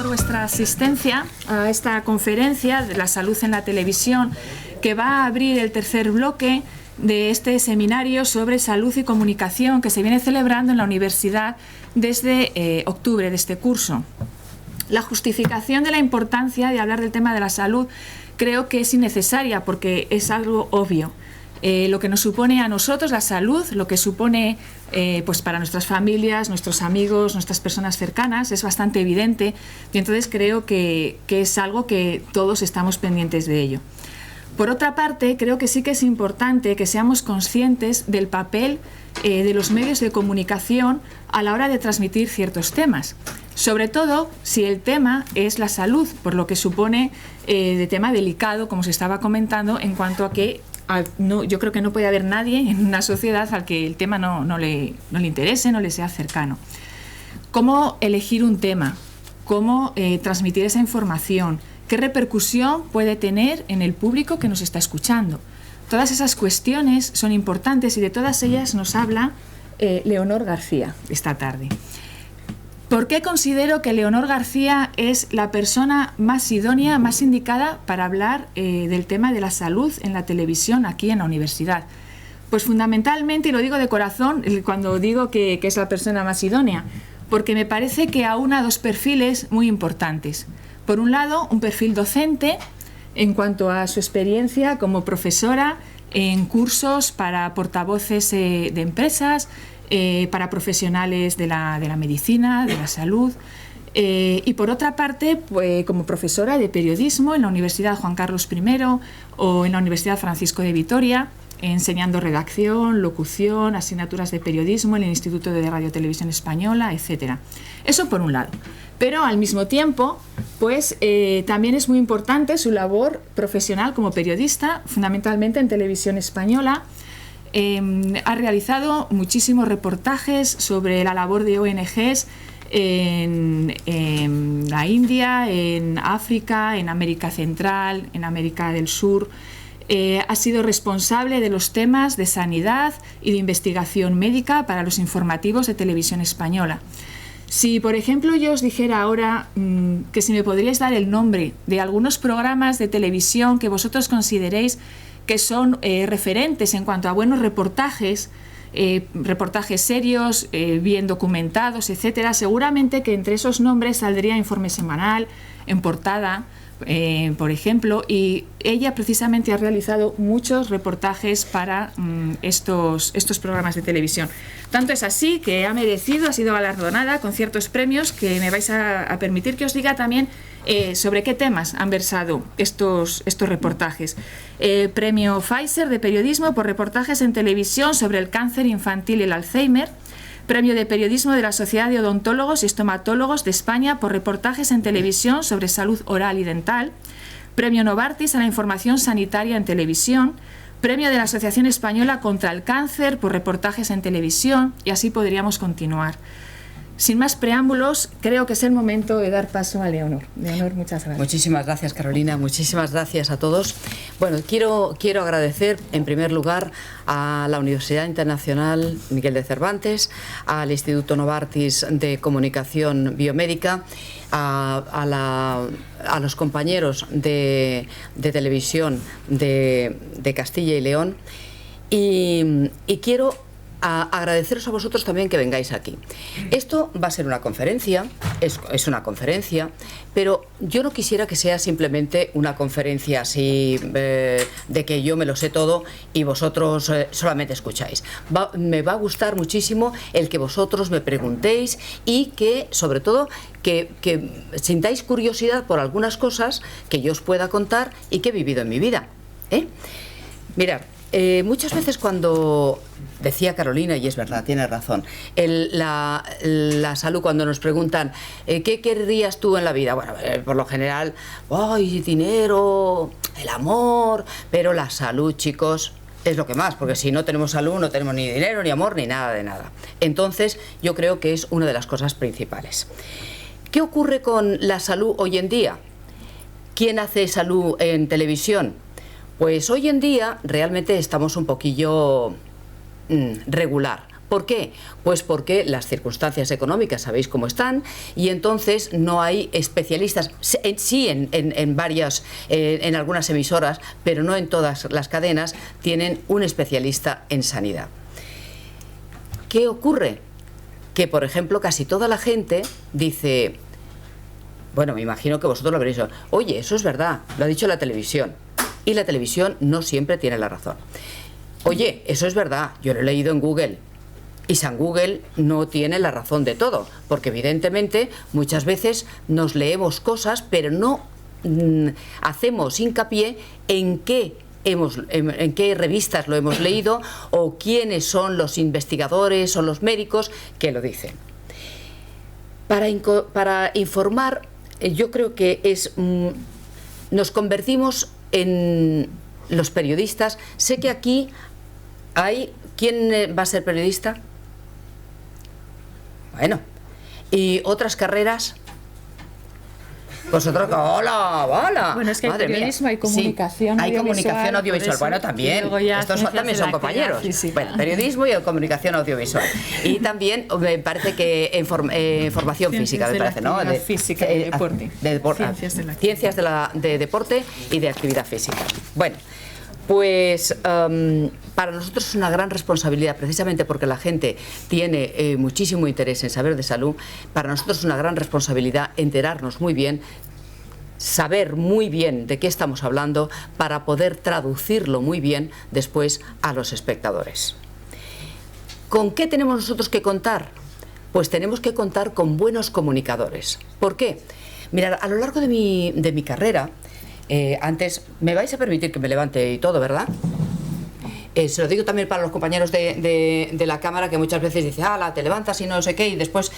por vuestra asistencia a esta conferencia de la salud en la televisión, que va a abrir el tercer bloque de este seminario sobre salud y comunicación que se viene celebrando en la universidad desde octubre de este curso. La justificación de la importancia de hablar del tema de la salud creo que es innecesaria porque es algo obvio. Lo que nos supone a nosotros la salud, lo que supone pues para nuestras familias, nuestros amigos, nuestras personas cercanas, es bastante evidente y entonces creo que es algo que todos estamos pendientes de ello. Por otra parte, creo que sí que es importante que seamos conscientes del papel de los medios de comunicación a la hora de transmitir ciertos temas. Sobre todo si el tema es la salud, por lo que supone de tema delicado, como se estaba comentando, en cuanto a que yo creo que no puede haber nadie en una sociedad al que el tema no le interese, no le sea cercano. ¿Cómo elegir un tema? ¿Cómo transmitir esa información? ¿Qué repercusión puede tener en el público que nos está escuchando? Todas esas cuestiones son importantes y de todas ellas nos habla Leonor García esta tarde. ¿Por qué considero que Leonor García es la persona más idónea, más indicada para hablar del tema de la salud en la televisión aquí en la universidad? Pues fundamentalmente, y lo digo de corazón cuando digo que es la persona más idónea, porque me parece que aúna dos perfiles muy importantes. Por un lado, un perfil docente en cuanto a su experiencia como profesora en cursos para portavoces de empresas, para profesionales de la medicina, de la salud, y por otra parte, pues, como profesora de periodismo en la Universidad Juan Carlos I o en la Universidad Francisco de Vitoria, enseñando redacción, locución, asignaturas de periodismo en el Instituto de Radio Televisión Española, etc. Eso por un lado. Pero al mismo tiempo, pues también es muy importante su labor profesional como periodista, fundamentalmente en Televisión Española. Ha realizado muchísimos reportajes sobre la labor de ONGs en la India, en África, en América Central, en América del Sur. Ha sido responsable de los temas de sanidad y de investigación médica para los informativos de Televisión Española. Si, por ejemplo, yo os dijera ahora que si me podríais dar el nombre de algunos programas de televisión que vosotros consideréis que son referentes en cuanto a buenos reportajes, reportajes serios, bien documentados, etcétera, seguramente que entre esos nombres saldría Informe Semanal, En Portada, por ejemplo, y ella precisamente ha realizado muchos reportajes para estos programas de televisión. Tanto es así que ha sido galardonada con ciertos premios que me vais a permitir que os diga también sobre qué temas han versado estos reportajes. Premio Pfizer de periodismo por reportajes en televisión sobre el cáncer infantil y el Alzheimer. Premio de Periodismo de la Sociedad de Odontólogos y Estomatólogos de España por reportajes en televisión sobre salud oral y dental. Premio Novartis a la información sanitaria en televisión. Premio de la Asociación Española contra el Cáncer por reportajes en televisión, y así podríamos continuar. Sin más preámbulos, creo que es el momento de dar paso a Leonor. Leonor, muchas gracias. Muchísimas gracias, Carolina. Muchísimas gracias a todos. Bueno, quiero agradecer en primer lugar a la Universidad Internacional Miguel de Cervantes, al Instituto Novartis de Comunicación Biomédica, a los compañeros de televisión de Castilla y León, y quiero agradeceros a vosotros también que vengáis aquí. Esto va a ser una conferencia, es una conferencia, pero yo no quisiera que sea simplemente una conferencia así de que yo me lo sé todo y vosotros solamente escucháis. Me va a gustar muchísimo el que vosotros me preguntéis y que, sobre todo, que sintáis curiosidad por algunas cosas que yo os pueda contar y que he vivido en mi vida. Mirad, muchas veces cuando decía Carolina, y es verdad, tiene razón, la salud, cuando nos preguntan ¿qué querrías tú en la vida? Bueno, por lo general, ¡ay, dinero, el amor! Pero la salud, chicos, es lo que más, porque si no tenemos salud no tenemos ni dinero, ni amor, ni nada de nada. Entonces yo creo que es una de las cosas principales. ¿Qué ocurre con la salud hoy en día? ¿Quién hace salud en televisión? Pues hoy en día realmente estamos un poquillo regular. ¿Por qué? Pues porque las circunstancias económicas sabéis cómo están y entonces no hay especialistas, sí en varias, en algunas emisoras, pero no en todas las cadenas tienen un especialista en sanidad. ¿Qué ocurre? Que, por ejemplo, casi toda la gente dice, bueno, me imagino que vosotros lo habréis dicho, oye, eso es verdad, lo ha dicho la televisión, y la televisión no siempre tiene la razón. Oye, eso es verdad, yo lo he leído en Google, y San Google no tiene la razón de todo, porque evidentemente muchas veces nos leemos cosas, pero no hacemos hincapié en qué revistas lo hemos leído o quiénes son los investigadores o los médicos que lo dicen. Para informar, yo creo que nos convertimos en los periodistas. Sé que aquí hay... ¿Quién va a ser periodista? Bueno, ¿y otras carreras? Vosotros, hola, hola. Bueno, es que hay periodismo, hay comunicación audiovisual. Hay comunicación audiovisual, bueno, también. Estos también son compañeros. Bueno, periodismo y comunicación audiovisual. Y también me parece que formación física, me parece, ¿no? Física y deporte. Ciencias de deporte y de actividad física. Bueno, pues para nosotros es una gran responsabilidad, precisamente porque la gente tiene muchísimo interés en saber de salud. Para nosotros es una gran responsabilidad enterarnos muy bien, saber muy bien de qué estamos hablando para poder traducirlo muy bien después a los espectadores. ¿Con qué tenemos nosotros que contar? Pues tenemos que contar con buenos comunicadores. ¿Por qué? Mirad, a lo largo de mi carrera, antes, me vais a permitir que me levante y todo, ¿verdad? Se lo digo también para los compañeros de la cámara, que muchas veces dicen, te levantas y no sé qué, y después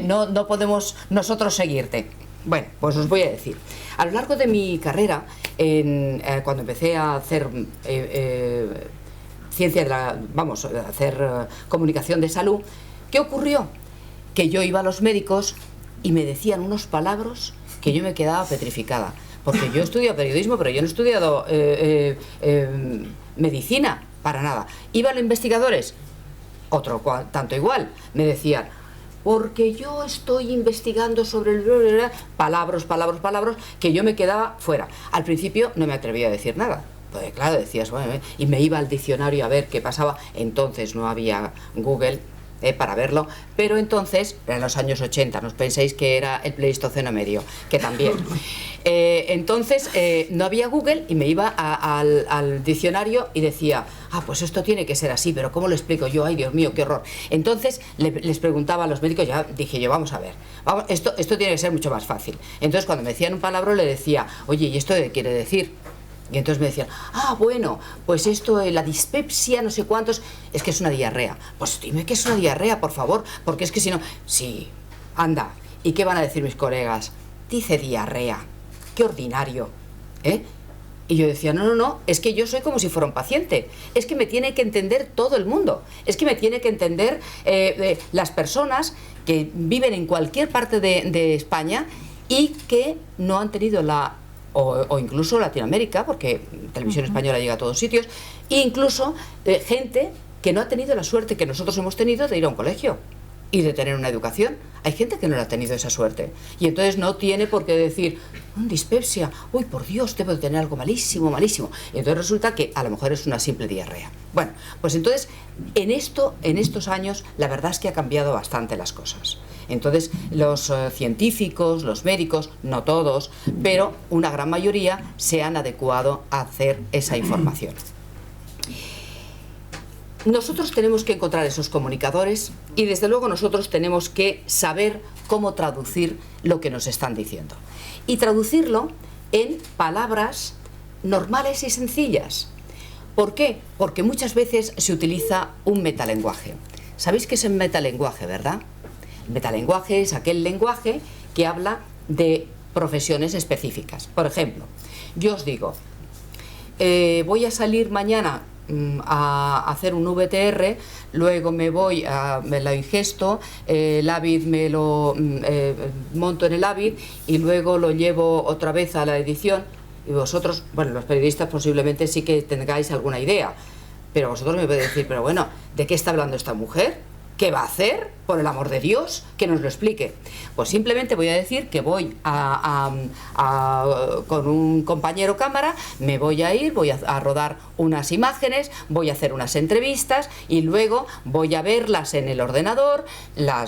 no podemos nosotros seguirte. Bueno, pues os voy a decir. A lo largo de mi carrera, cuando empecé a hacer comunicación de salud, ¿qué ocurrió? Que yo iba a los médicos y me decían unos palabras que yo me quedaba petrificada. Porque yo he estudiado periodismo, pero yo no he estudiado medicina, para nada. Iba a los investigadores, tanto igual, me decían, porque yo estoy investigando sobre el... palabras, que yo me quedaba fuera. Al principio no me atrevía a decir nada. Pues claro, decías, bueno, y me iba al diccionario a ver qué pasaba. Entonces no había Google para verlo, pero entonces, en los años 80, no os penséis que era el Pleistoceno medio, que también. Entonces no había Google y me iba al diccionario y decía, pues esto tiene que ser así, pero ¿cómo lo explico yo? Ay, Dios mío, qué horror. Entonces les preguntaba a los médicos, ya dije yo, vamos a ver, esto tiene que ser mucho más fácil. Entonces cuando me decían un palabra le decía, oye, ¿y esto qué quiere decir? Y entonces me decían, bueno, pues esto, la dispepsia, no sé cuántos, es que es una diarrea. Pues dime que es una diarrea, por favor, porque es que si no... Sí, anda, ¿y qué van a decir mis colegas? Dice diarrea, qué ordinario, Y yo decía, no, es que yo soy como si fuera un paciente, es que me tiene que entender todo el mundo, es que me tiene que entender las personas que viven en cualquier parte de España y que no han tenido o incluso Latinoamérica, porque Televisión Española llega a todos sitios, e incluso gente que no ha tenido la suerte que nosotros hemos tenido de ir a un colegio y de tener una educación. Hay gente que no ha tenido esa suerte y entonces no tiene por qué decir, dispepsia, uy, por Dios, debo de tener algo malísimo. Y entonces resulta que a lo mejor es una simple diarrea. Bueno, pues entonces en estos años la verdad es que ha cambiado bastante las cosas. Entonces los científicos, los médicos, no todos, pero una gran mayoría se han adecuado a hacer esa información. Nosotros tenemos que encontrar esos comunicadores y desde luego nosotros tenemos que saber cómo traducir lo que nos están diciendo. Y traducirlo en palabras normales y sencillas. ¿Por qué? Porque muchas veces se utiliza un metalenguaje. ¿Sabéis qué es el metalenguaje, verdad? El metalenguaje es aquel lenguaje que habla de profesiones específicas. Por ejemplo, yo os digo, voy a salir mañana a hacer un VTR, luego me lo ingesto, el Avid me lo monto en el Avid y luego lo llevo otra vez a la edición y vosotros, bueno, los periodistas posiblemente sí que tengáis alguna idea, pero vosotros me podéis decir, pero bueno, ¿de qué está hablando esta mujer? ¿Qué va a hacer? Por el amor de Dios, que nos lo explique. Pues simplemente voy a decir que voy con un compañero cámara, me voy a ir, voy a rodar unas imágenes, voy a hacer unas entrevistas y luego voy a verlas en el ordenador,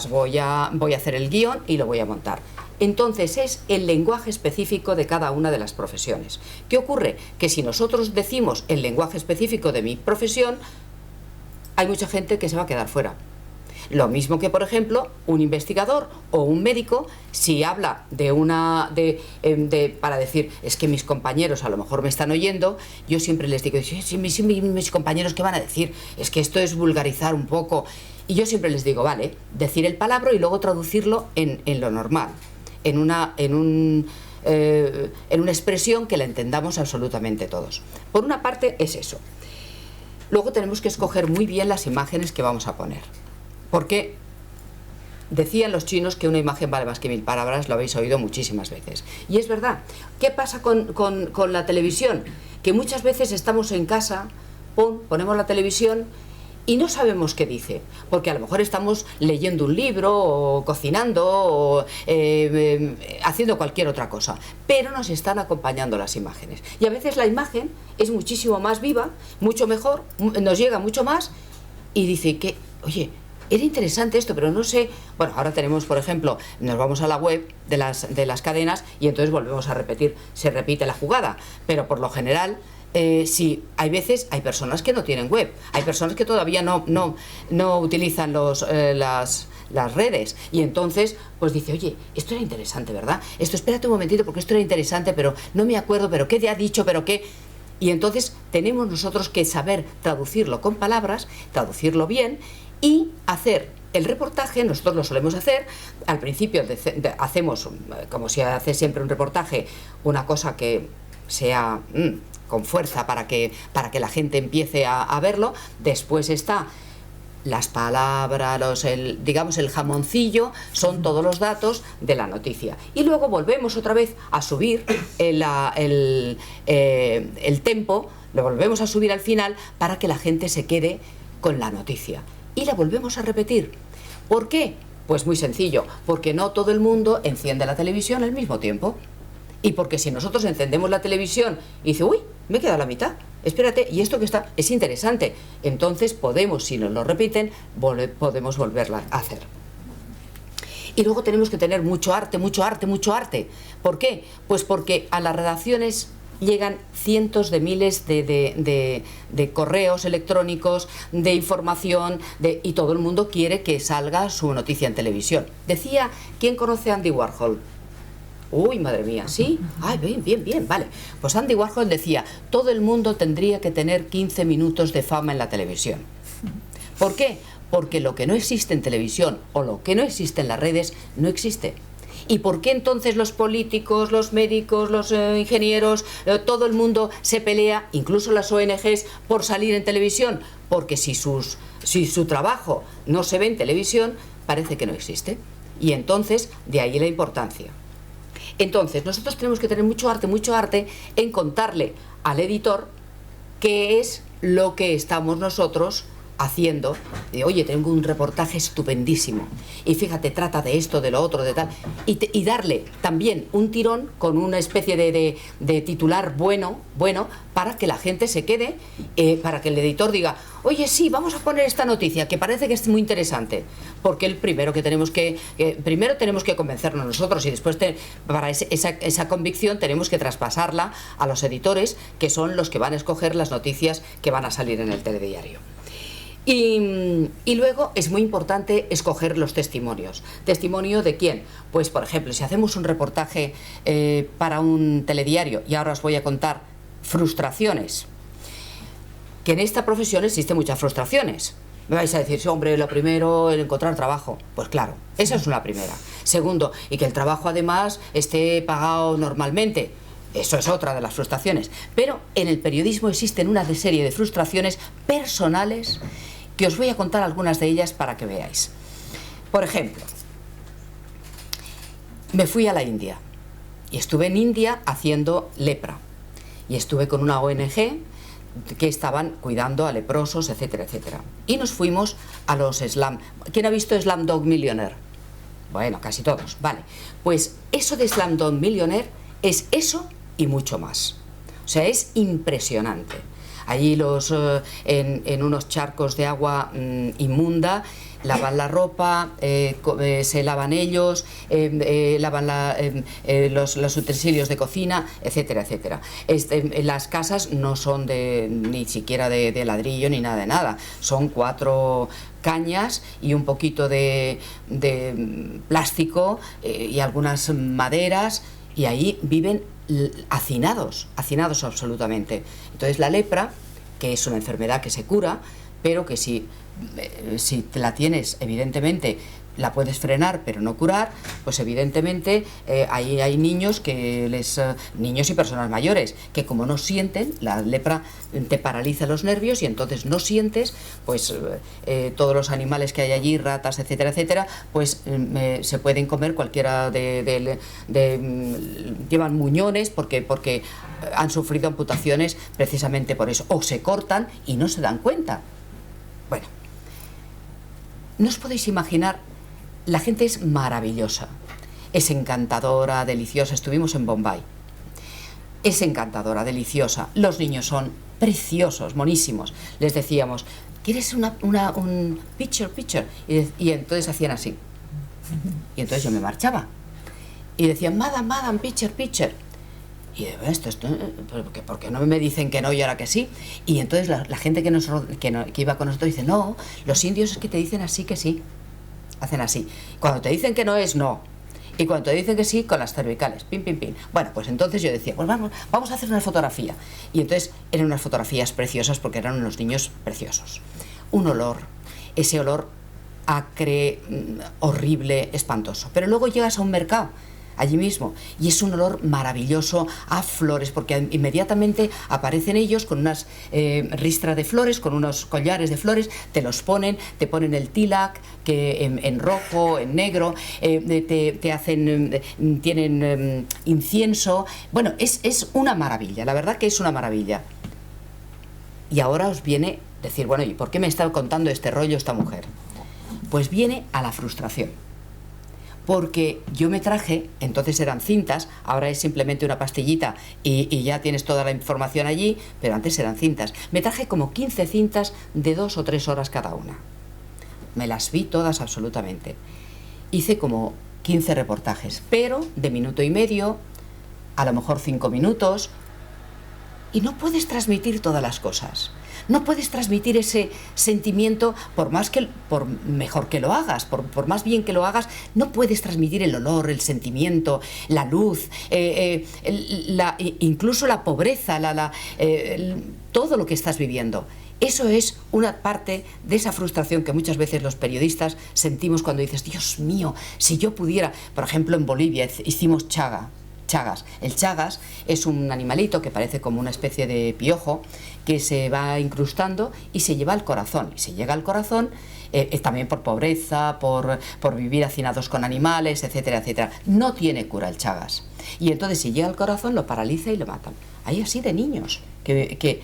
voy a hacer el guión y lo voy a montar. Entonces es el lenguaje específico de cada una de las profesiones. ¿Qué ocurre? Que si nosotros decimos el lenguaje específico de mi profesión, hay mucha gente que se va a quedar fuera. Lo mismo que, por ejemplo, un investigador o un médico, si habla para decir, es que mis compañeros a lo mejor me están oyendo, yo siempre les digo, sí, mis compañeros, ¿qué van a decir? Es que esto es vulgarizar un poco. Y yo siempre les digo, vale, decir el palabra y luego traducirlo en lo normal, en una expresión que la entendamos absolutamente todos. Por una parte es eso. Luego tenemos que escoger muy bien las imágenes que vamos a poner. Porque decían los chinos que una imagen vale más que 1000 palabras, lo habéis oído muchísimas veces. Y es verdad. ¿Qué pasa con la televisión? Que muchas veces estamos en casa, ponemos la televisión y no sabemos qué dice. Porque a lo mejor estamos leyendo un libro o cocinando o haciendo cualquier otra cosa. Pero nos están acompañando las imágenes. Y a veces la imagen es muchísimo más viva, mucho mejor, nos llega mucho más y dice que, oye, era interesante esto, pero no sé. Bueno, ahora tenemos, por ejemplo, nos vamos a la web de las cadenas y entonces volvemos a repetir, se repite la jugada. Pero por lo general, sí, hay personas que no tienen web, hay personas que todavía no utilizan las redes y entonces pues dice, oye, esto era interesante, ¿verdad? Esto, espérate un momentito porque esto era interesante, pero no me acuerdo, pero qué te ha dicho, pero qué. Y entonces tenemos nosotros que saber traducirlo con palabras, traducirlo bien y hacer el reportaje. Nosotros lo solemos hacer, al principio hacemos, como se hace siempre un reportaje, una cosa que sea con fuerza para que la gente empiece a verlo. Después está las palabras, digamos el jamoncillo, son todos los datos de la noticia. Y luego volvemos otra vez a subir el tempo, lo volvemos a subir al final para que la gente se quede con la noticia. Y la volvemos a repetir. ¿Por qué? Pues muy sencillo, porque no todo el mundo enciende la televisión al mismo tiempo. Y porque si nosotros encendemos la televisión y dice, uy, me he quedado a la mitad, espérate, y esto que está es interesante, entonces podemos, si nos lo repiten, podemos volverla a hacer. Y luego tenemos que tener mucho arte, mucho arte, mucho arte. ¿Por qué? Pues porque a las redacciones llegan cientos de miles de correos electrónicos, de información, y todo el mundo quiere que salga su noticia en televisión. Decía, ¿quién conoce a Andy Warhol? Uy, madre mía, ¿sí? Ay, bien, vale. Pues Andy Warhol decía, todo el mundo tendría que tener 15 minutos de fama en la televisión. ¿Por qué? Porque lo que no existe en televisión o lo que no existe en las redes, no existe. ¿Y por qué entonces los políticos, los médicos, los ingenieros, todo el mundo se pelea, incluso las ONGs, por salir en televisión? Porque si su trabajo no se ve en televisión, parece que no existe. Y entonces, de ahí la importancia. Entonces, nosotros tenemos que tener mucho arte en contarle al editor qué es lo que estamos nosotros haciendo. Oye, tengo un reportaje estupendísimo y fíjate, trata de esto, de lo otro, de tal, y darle también un tirón con una especie de titular bueno, para que la gente se quede, para que el editor diga, oye, sí, vamos a poner esta noticia que parece que es muy interesante, porque primero tenemos que convencernos nosotros y después para esa convicción tenemos que traspasarla a los editores, que son los que van a escoger las noticias que van a salir en el telediario. Y luego es muy importante escoger los testimonios. ¿Testimonio de quién? Pues, por ejemplo, si hacemos un reportaje para un telediario, y ahora os voy a contar frustraciones, que en esta profesión existen muchas frustraciones. Me vais a decir, sí, hombre, lo primero, el encontrar trabajo. Pues claro, esa es una primera. Segundo, y que el trabajo además esté pagado normalmente. Eso es otra de las frustraciones. Pero en el periodismo existen una serie de frustraciones personales que os voy a contar algunas de ellas para que veáis. Por ejemplo, me fui a la India y estuve en India haciendo lepra. Y estuve con una ONG que estaban cuidando a leprosos, etcétera, etcétera. Y nos fuimos a los Slam. ¿Quién ha visto Slumdog Millionaire? Bueno, casi todos, vale. Pues eso de Slumdog Millionaire es eso y mucho más. O sea, es impresionante. Allí en unos charcos de agua inmunda lavan la ropa, se lavan ellos, lavan los utensilios de cocina, etcétera, etcétera. Las casas no son ni siquiera de ladrillo ni nada de nada, son 4 cañas y un poquito de plástico y algunas maderas, y ahí viven hacinados absolutamente. Entonces la lepra, que es una enfermedad que se cura, pero que si te la tienes, evidentemente la puedes frenar pero no curar, pues evidentemente hay niños niños y personas mayores que, como no sienten, la lepra te paraliza los nervios y entonces no sientes, pues todos los animales que hay allí, ratas, etcétera, etcétera, pues se pueden comer cualquiera llevan muñones porque han sufrido amputaciones precisamente por eso, o se cortan y no se dan cuenta. Bueno, no os podéis imaginar, la gente es maravillosa, es encantadora, deliciosa. Estuvimos en Bombay, es encantadora, deliciosa, los niños son preciosos, monísimos. Les decíamos, ¿quieres un picture? Y entonces hacían así, y entonces yo me marchaba y decían, madam, picture. Y de esto, ¿por qué no me dicen que no y ahora que sí? Y entonces la gente que iba con nosotros dice, no, los indios es que te dicen así que sí, hacen así. Cuando te dicen que no es no, y cuando te dicen que sí, con las cervicales, pim. Bueno, pues entonces yo decía, pues vamos a hacer una fotografía. Y entonces eran unas fotografías preciosas porque eran unos niños preciosos. Un olor, ese olor acre, horrible, espantoso. Pero luego llegas a un mercado allí mismo y es un olor maravilloso a flores, porque inmediatamente aparecen ellos con unas ristras de flores, con unos collares de flores, te ponen el tilak que en rojo, en negro, tienen incienso. Bueno, es una maravilla, la verdad que es una maravilla. Y ahora os viene decir, bueno, ¿y por qué me está contando este rollo esta mujer? Pues viene a la frustración. Porque yo me traje, entonces eran cintas, ahora es simplemente una pastillita y ya tienes toda la información allí, pero antes eran cintas. Me traje como 15 cintas de 2 o 3 horas cada una. Me las vi todas absolutamente. Hice como 15 reportajes, pero de 1,5 minutos, a lo mejor 5 minutos, y no puedes transmitir todas las cosas. No puedes transmitir ese sentimiento, por mejor que lo hagas, por más bien que lo hagas, no puedes transmitir el olor, el sentimiento, la luz, incluso la pobreza, todo lo que estás viviendo. Eso es una parte de esa frustración que muchas veces los periodistas sentimos cuando dices, Dios mío, si yo pudiera. Por ejemplo, en Bolivia hicimos chagas. El chagas es un animalito que parece como una especie de piojo que se va incrustando y se lleva al corazón. Y se llega al corazón también por pobreza, por vivir hacinados con animales, etcétera, etcétera. No tiene cura el chagas. Y entonces si llega al corazón lo paraliza y lo matan. Hay así de niños que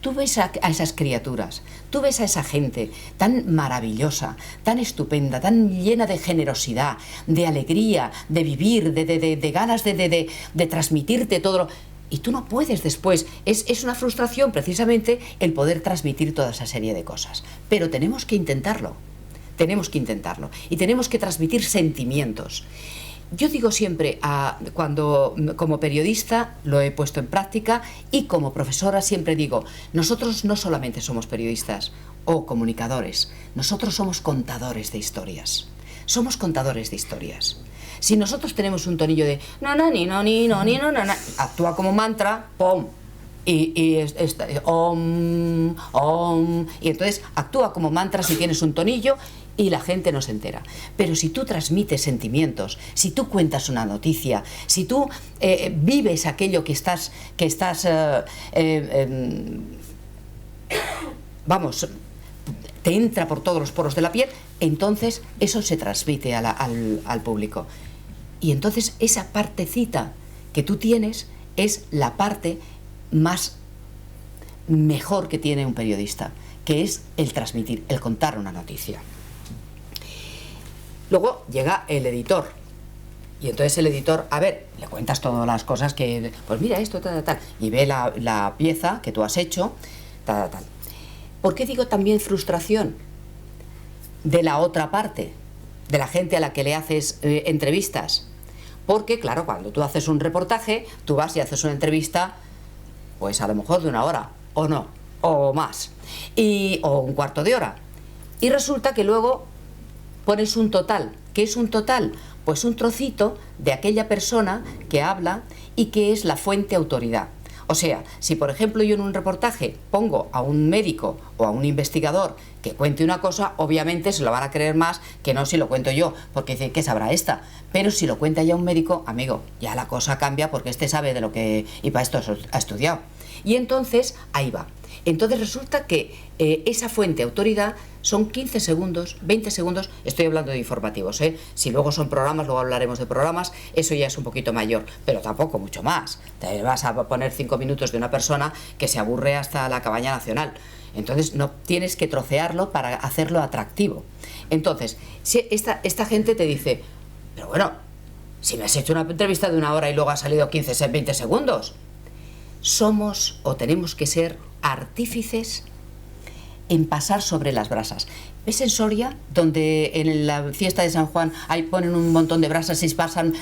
tú ves a esas criaturas, tú ves a esa gente tan maravillosa, tan estupenda, tan llena de generosidad, de alegría, de vivir, de ganas de transmitirte todo y tú no puedes después. Es una frustración precisamente el poder transmitir toda esa serie de cosas. Pero tenemos que intentarlo y tenemos que transmitir sentimientos. Yo digo siempre, cuando como periodista lo he puesto en práctica y como profesora siempre digo, nosotros no solamente somos periodistas o comunicadores, nosotros somos contadores de historias. Somos contadores de historias. Si nosotros tenemos un tonillo de actúa como mantra, ¡pum! Y entonces actúa como mantra si tienes un tonillo y la gente no se entera. Pero si tú transmites sentimientos, si tú cuentas una noticia, si tú vives aquello que estás te entra por todos los poros de la piel, entonces eso se transmite al público. Y entonces esa partecita que tú tienes es la parte mejor que tiene un periodista, que es el transmitir, el contar una noticia. Luego llega el editor. Y entonces el editor, a ver, le cuentas todas las cosas que, pues mira esto, tal, tal, y ve la pieza que tú has hecho, tal, tal. ¿Por qué digo también frustración de la otra parte, de la gente a la que le haces entrevistas? Porque, claro, cuando tú haces un reportaje, tú vas y haces una entrevista, pues a lo mejor de 1 hora, o no, o más, o un cuarto de hora. Y resulta que luego pones un total. ¿Qué es un total? Pues un trocito de aquella persona que habla y que es la fuente autoridad. O sea, si por ejemplo yo en un reportaje pongo a un médico o a un investigador que cuente una cosa, obviamente se lo van a creer más que no si lo cuento yo, porque dicen, ¿qué sabrá esta? Pero si lo cuenta ya un médico, amigo, ya la cosa cambia porque este sabe de lo que, y para esto ha estudiado. Y entonces, ahí va. Entonces resulta que esa fuente autoridad son 15 segundos, 20 segundos, estoy hablando de informativos, si luego son programas, luego hablaremos de programas, eso ya es un poquito mayor, pero tampoco mucho más. Te vas a poner 5 minutos de una persona que se aburre hasta la cabaña nacional. Entonces no tienes que trocearlo para hacerlo atractivo. Entonces, si esta gente te dice, pero bueno, si me has hecho una entrevista de 1 hora y luego ha salido 15, 20 segundos, somos o tenemos que ser artífices en pasar sobre las brasas. ¿Ves en Soria, donde en la fiesta de San Juan ahí ponen un montón de brasas y pasan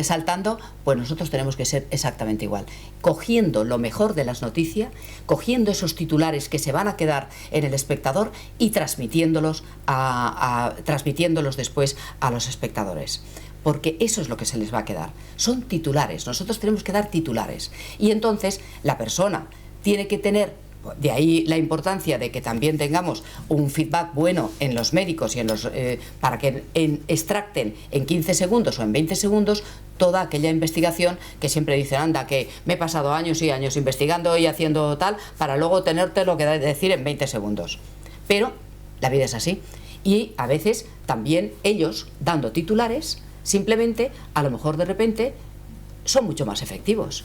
saltando? Pues nosotros tenemos que ser exactamente igual, cogiendo lo mejor de las noticias, cogiendo esos titulares que se van a quedar en el espectador y transmitiéndolos después a los espectadores. Porque eso es lo que se les va a quedar. Son titulares, nosotros tenemos que dar titulares. Y entonces la persona tiene que tener, de ahí la importancia de que también tengamos un feedback bueno en los médicos y para que extracten en 15 segundos o en 20 segundos toda aquella investigación que siempre dicen, anda, que me he pasado años y años investigando y haciendo tal, para luego tenerte lo que decir en 20 segundos. Pero la vida es así. Y a veces también ellos, dando titulares, simplemente, a lo mejor de repente, son mucho más efectivos.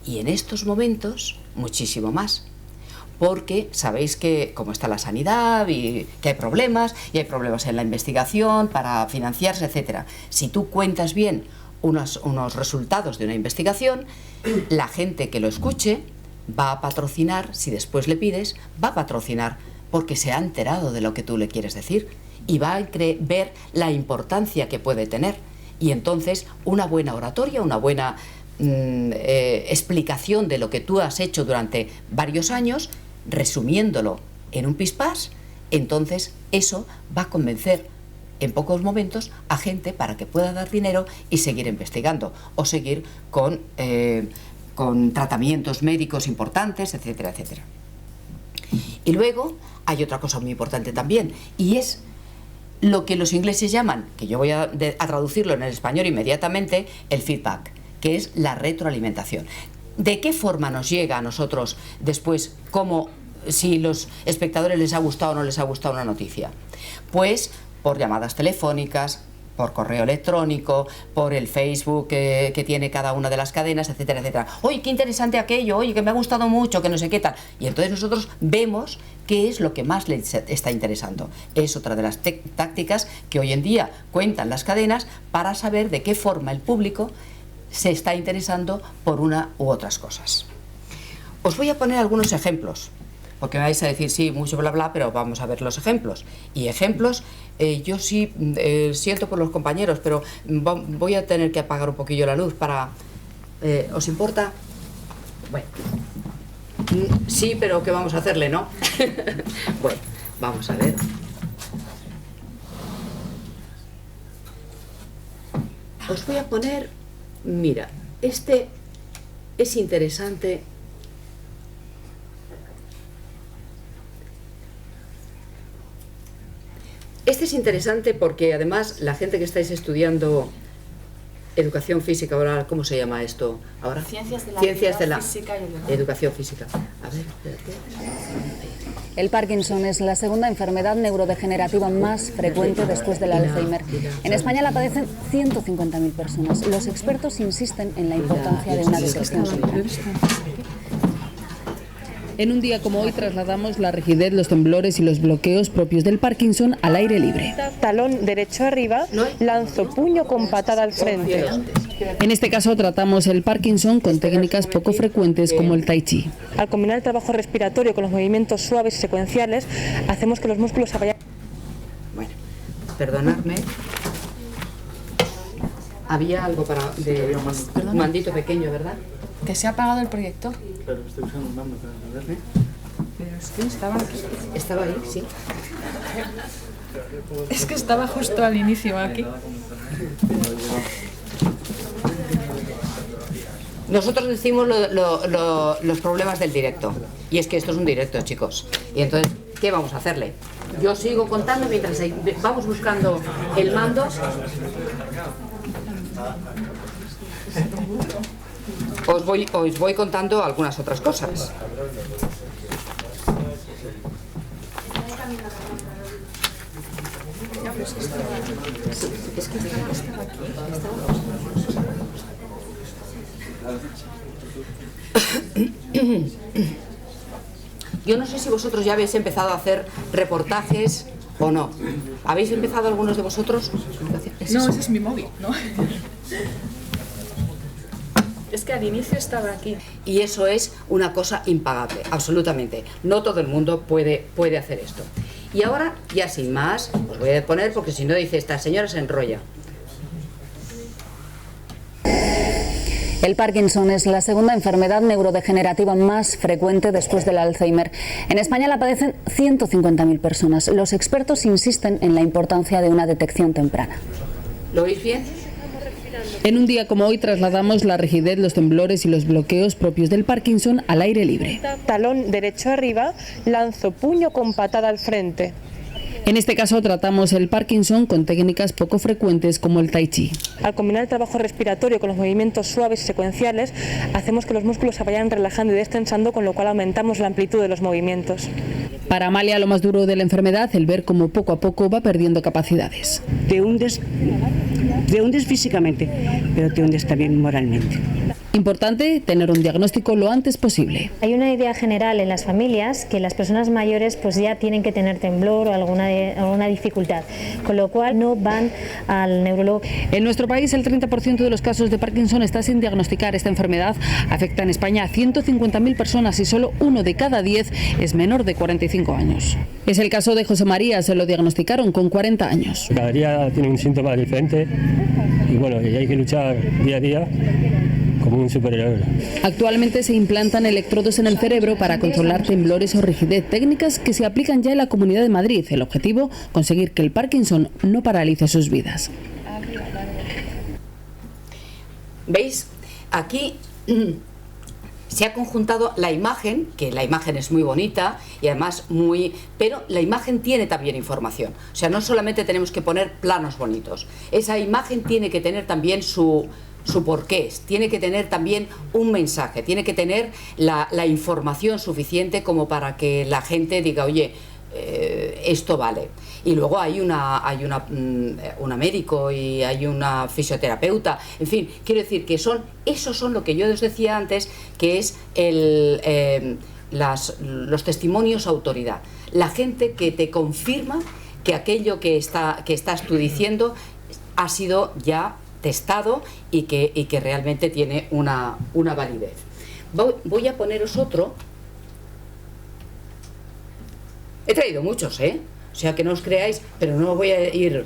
Y en estos momentos, muchísimo más. Porque sabéis que como está la sanidad y que hay problemas, y hay problemas en la investigación para financiarse, etc. Si tú cuentas bien unos resultados de una investigación, la gente que lo escuche va a patrocinar, si después le pides, va a patrocinar porque se ha enterado de lo que tú le quieres decir. Y va a ver la importancia que puede tener. Y entonces una buena oratoria, una buena explicación de lo que tú has hecho durante varios años, resumiéndolo en un pispás, entonces eso va a convencer en pocos momentos a gente para que pueda dar dinero y seguir investigando o seguir con tratamientos médicos importantes, etcétera, etcétera. Y luego hay otra cosa muy importante también, y es lo que los ingleses llaman, que yo voy a traducirlo en el español inmediatamente, el feedback, que es la retroalimentación. ¿De qué forma nos llega a nosotros después, si los espectadores les ha gustado o no les ha gustado una noticia? Pues por llamadas telefónicas, por correo electrónico, por el Facebook que tiene cada una de las cadenas, etcétera, etcétera. Oye, qué interesante aquello, oye, que me ha gustado mucho, que no sé qué tal. Y entonces nosotros vemos qué es lo que más les está interesando. Es otra de las tácticas que hoy en día cuentan las cadenas para saber de qué forma el público se está interesando por una u otras cosas. Os voy a poner algunos ejemplos, porque me vais a decir, sí, mucho bla bla, pero vamos a ver los ejemplos. Y ejemplos, yo sí siento por los compañeros, pero voy a tener que apagar un poquillo la luz para... ¿os importa? Bueno, sí, pero ¿qué vamos a hacerle, no? Bueno, vamos a ver. Os voy a poner... Mira, este es interesante. Este es interesante porque además la gente que estáis estudiando educación física, ahora, ¿cómo se llama esto ahora? Ciencias de la física y educación física. A ver, espérate. El Parkinson es la segunda enfermedad neurodegenerativa más frecuente después del Alzheimer. En España la padecen 150.000 personas. Los expertos insisten en la importancia de una detección temprana. En un día como hoy trasladamos la rigidez, los temblores y los bloqueos propios del Parkinson al aire libre. Talón derecho arriba, lanzo puño con patada al frente. En este caso tratamos el Parkinson con técnicas poco frecuentes como el Tai Chi. Al combinar el trabajo respiratorio con los movimientos suaves y secuenciales, hacemos que los músculos se vayan... Bueno, perdonadme. Había algo para un mandito pequeño, ¿verdad? Que se ha apagado el proyector. Claro, estoy usando un mando para ver. Pero es que estaba aquí. Estaba ahí, sí. Es que estaba justo al inicio aquí. Nosotros decimos los problemas del directo. Y es que esto es un directo, chicos. Y entonces, ¿qué vamos a hacerle? Yo sigo contando mientras vamos buscando el mando. Os voy contando algunas otras cosas. Es que estaba aquí. Yo no sé si vosotros ya habéis empezado a hacer reportajes o no. ¿Habéis empezado algunos de vosotros? No, ese es mi móvil, ¿no? Es que al inicio estaba aquí. Y eso es una cosa impagable, absolutamente. No todo el mundo puede hacer esto. Y ahora, ya sin más, os voy a poner, porque si no dice esta señora se enrolla. El Parkinson es la segunda enfermedad neurodegenerativa más frecuente después del Alzheimer. En España la padecen 150.000 personas. Los expertos insisten en la importancia de una detección temprana. ¿Lo oís bien? En un día como hoy trasladamos la rigidez, los temblores y los bloqueos propios del Parkinson al aire libre. Talón derecho arriba, lanzo puño con patada al frente. En este caso tratamos el Parkinson con técnicas poco frecuentes como el Tai Chi. Al combinar el trabajo respiratorio con los movimientos suaves y secuenciales, hacemos que los músculos se vayan relajando y destensando, con lo cual aumentamos la amplitud de los movimientos. Para Amalia, lo más duro de la enfermedad, el ver cómo poco a poco va perdiendo capacidades. Te hundes físicamente, pero te hundes también moralmente. Importante tener un diagnóstico lo antes posible. Hay una idea general en las familias que las personas mayores pues ya tienen que tener temblor o alguna dificultad, con lo cual no van al neurólogo. En nuestro país el 30% de los casos de Parkinson está sin diagnosticar. Esta enfermedad afecta en España a 150.000 personas y solo 1 de cada 10 es menor de 45 años. Es el caso de José María, se lo diagnosticaron con 40 años. Cada día tiene un síntoma diferente y bueno, y hay que luchar día a día como un superhéroe. Actualmente se implantan electrodos en el cerebro para controlar temblores o rigidez, técnicas que se aplican ya en la Comunidad de Madrid. El objetivo, conseguir que el Parkinson no paralice sus vidas. ¿Veis? Aquí se ha conjuntado la imagen, que la imagen es muy bonita y además pero la imagen tiene también información. O sea, no solamente tenemos que poner planos bonitos. Esa imagen tiene que tener también su porqué, tiene que tener también un mensaje, tiene que tener la información suficiente como para que la gente diga, oye, esto vale. Y luego hay una médico y hay una fisioterapeuta, en fin, quiero decir que esos son lo que yo os decía antes, que es los testimonios autoridad, la gente que te confirma que aquello que estás tú diciendo ha sido ya testado y que realmente tiene una validez. Voy a poneros otro. He traído muchos, o sea que no os creáis, pero no voy a ir.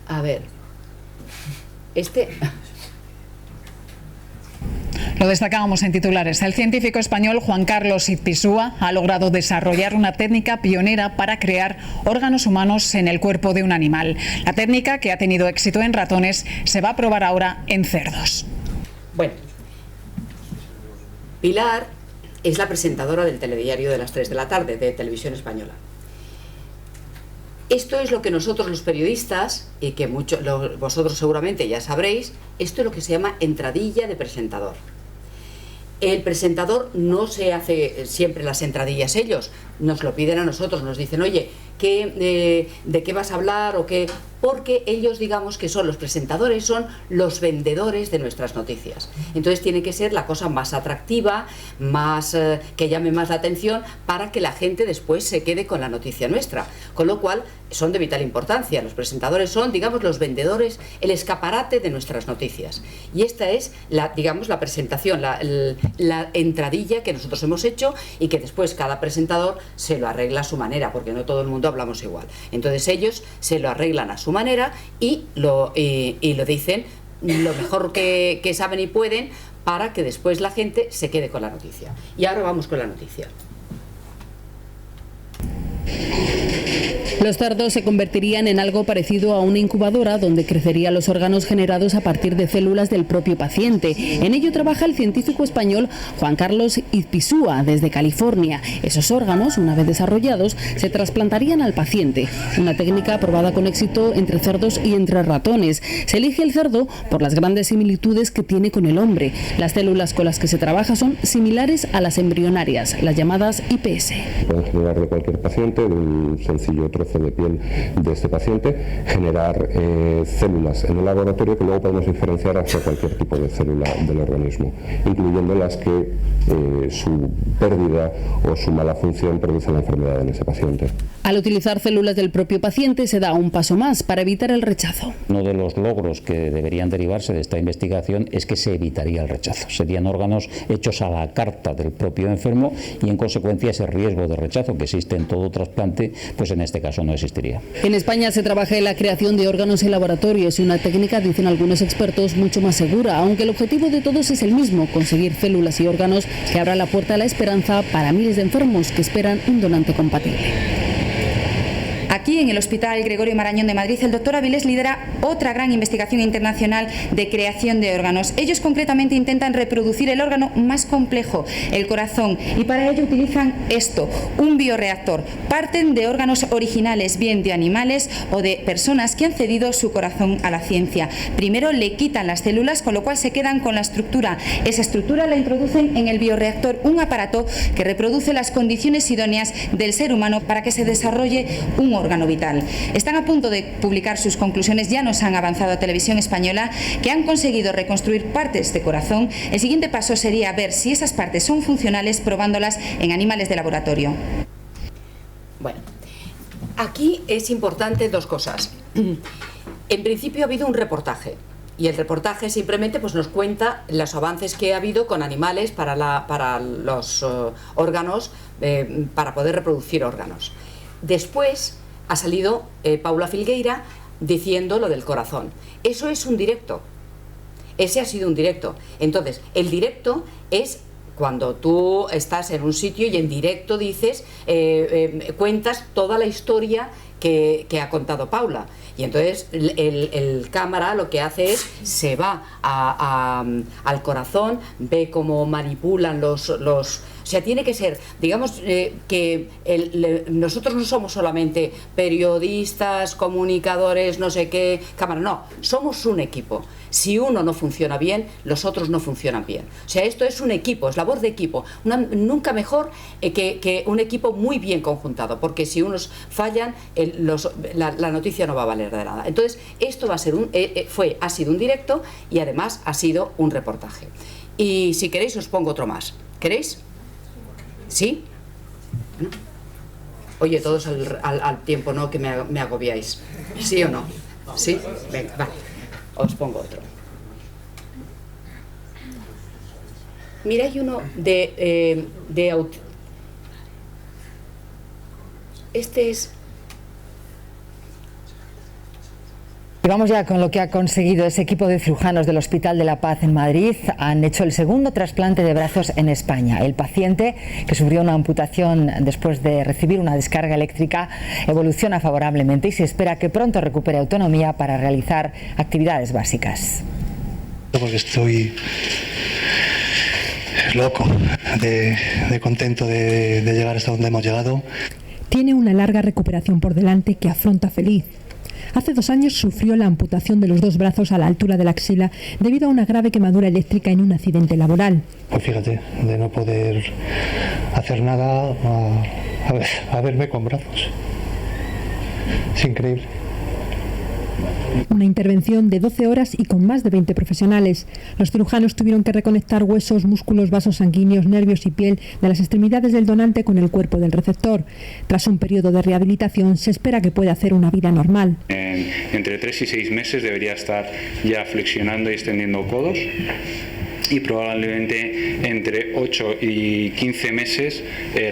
A ver, Lo destacábamos en titulares. El científico español Juan Carlos Izpisúa ha logrado desarrollar una técnica pionera para crear órganos humanos en el cuerpo de un animal. La técnica, que ha tenido éxito en ratones, se va a probar ahora en cerdos. Bueno, Pilar es la presentadora del telediario de las 3 de la tarde de Televisión Española. Esto es lo que nosotros los periodistas, y que vosotros seguramente ya sabréis, esto es lo que se llama entradilla de presentador. El presentador no se hace siempre las entradillas ellos, nos lo piden a nosotros, nos dicen, oye, ¿de qué vas a hablar? O qué. porque ellos, digamos que son los presentadores, son los vendedores de nuestras noticias. Entonces tiene que ser la cosa más atractiva, más que llame más la atención, para que la gente después se quede con la noticia nuestra. Con lo cual son de vital importancia. Los presentadores son, digamos, los vendedores, el escaparate de nuestras noticias. Y esta es la presentación, la entradilla que nosotros hemos hecho, y que después cada presentador se lo arregla a su manera, porque no todo el mundo hablamos igual. Entonces ellos se lo arreglan a su manera y lo dicen lo mejor que saben y pueden, para que después la gente se quede con la noticia. Y ahora vamos con la noticia. Los cerdos se convertirían en algo parecido a una incubadora donde crecerían los órganos generados a partir de células del propio paciente. En ello trabaja el científico español Juan Carlos Izpisúa, desde California. Esos órganos, una vez desarrollados, se trasplantarían al paciente. Una técnica aprobada con éxito entre cerdos y entre ratones. Se elige el cerdo por las grandes similitudes que tiene con el hombre. Las células con las que se trabaja son similares a las embrionarias, las llamadas IPS. Pueden generar de cualquier paciente, de un sencillo trozo de piel de este paciente, generar células en el laboratorio que luego podemos diferenciar hacia cualquier tipo de célula del organismo, incluyendo las que su pérdida o su mala función produce la enfermedad en ese paciente. Al utilizar células del propio paciente se da un paso más para evitar el rechazo. Uno de los logros que deberían derivarse de esta investigación es que se evitaría el rechazo. Serían órganos hechos a la carta del propio enfermo y en consecuencia ese riesgo de rechazo que existe en todo trasplante, pues en este caso no existiría. En España se trabaja en la creación de órganos en laboratorios y una técnica, dicen algunos expertos, mucho más segura, aunque el objetivo de todos es el mismo, conseguir células y órganos que abran la puerta a la esperanza para miles de enfermos que esperan un donante compatible. Aquí, en el Hospital Gregorio Marañón de Madrid, el doctor Avilés lidera otra gran investigación internacional de creación de órganos. Ellos concretamente intentan reproducir el órgano más complejo, el corazón, y para ello utilizan esto, un bioreactor. Parten de órganos originales, bien de animales o de personas que han cedido su corazón a la ciencia. Primero le quitan las células, con lo cual se quedan con la estructura. Esa estructura la introducen en el bioreactor, un aparato que reproduce las condiciones idóneas del ser humano para que se desarrolle un órgano vital. Están a punto de publicar sus conclusiones, ya nos han avanzado a Televisión Española, que han conseguido reconstruir partes de corazón. El siguiente paso sería ver si esas partes son funcionales, probándolas en animales de laboratorio. Bueno, aquí es importante dos cosas. En principio ha habido un reportaje, y el reportaje simplemente pues nos cuenta los avances que ha habido con animales para los órganos, para poder reproducir órganos. Después ha salido Paula Filgueira diciendo lo del corazón. Eso es un directo. Ese ha sido un directo. Entonces, el directo es cuando tú estás en un sitio y en directo dices, cuentas toda la historia que ha contado Paula. Y entonces el cámara lo que hace es, se va al corazón, ve cómo manipulan los o sea, tiene que ser, digamos, nosotros no somos solamente periodistas, comunicadores, no sé qué, cámara, no, somos un equipo. Si uno no funciona bien, los otros no funcionan bien. O sea, esto es un equipo, es labor de equipo. Nunca mejor que un equipo muy bien conjuntado, porque si unos fallan, la noticia no va a valer de nada. Entonces, esto va a ser ha sido un directo y además ha sido un reportaje. Y si queréis os pongo otro más. ¿Queréis? ¿Sí? ¿No? Oye, todos al tiempo, ¿no? Que me agobiáis. ¿Sí o no? ¿Sí? Venga, vale. Os pongo otro. Mira, hay uno este es... Y vamos ya con lo que ha conseguido ese equipo de cirujanos del Hospital de la Paz en Madrid. Han hecho el segundo trasplante de brazos en España. El paciente, que sufrió una amputación después de recibir una descarga eléctrica, evoluciona favorablemente y se espera que pronto recupere autonomía para realizar actividades básicas. Porque estoy loco de contento de llegar hasta donde hemos llegado. Tiene una larga recuperación por delante que afronta feliz. Hace 2 años sufrió la amputación de los 2 brazos a la altura de la axila debido a una grave quemadura eléctrica en un accidente laboral. Pues fíjate, de no poder hacer nada a verme con brazos. Es increíble. Una intervención de 12 horas y con más de 20 profesionales. Los cirujanos tuvieron que reconectar huesos, músculos, vasos sanguíneos, nervios y piel de las extremidades del donante con el cuerpo del receptor. Tras un periodo de rehabilitación, se espera que pueda hacer una vida normal. Entre 3 y 6 meses debería estar ya flexionando y extendiendo codos, y probablemente entre 8 y 15 meses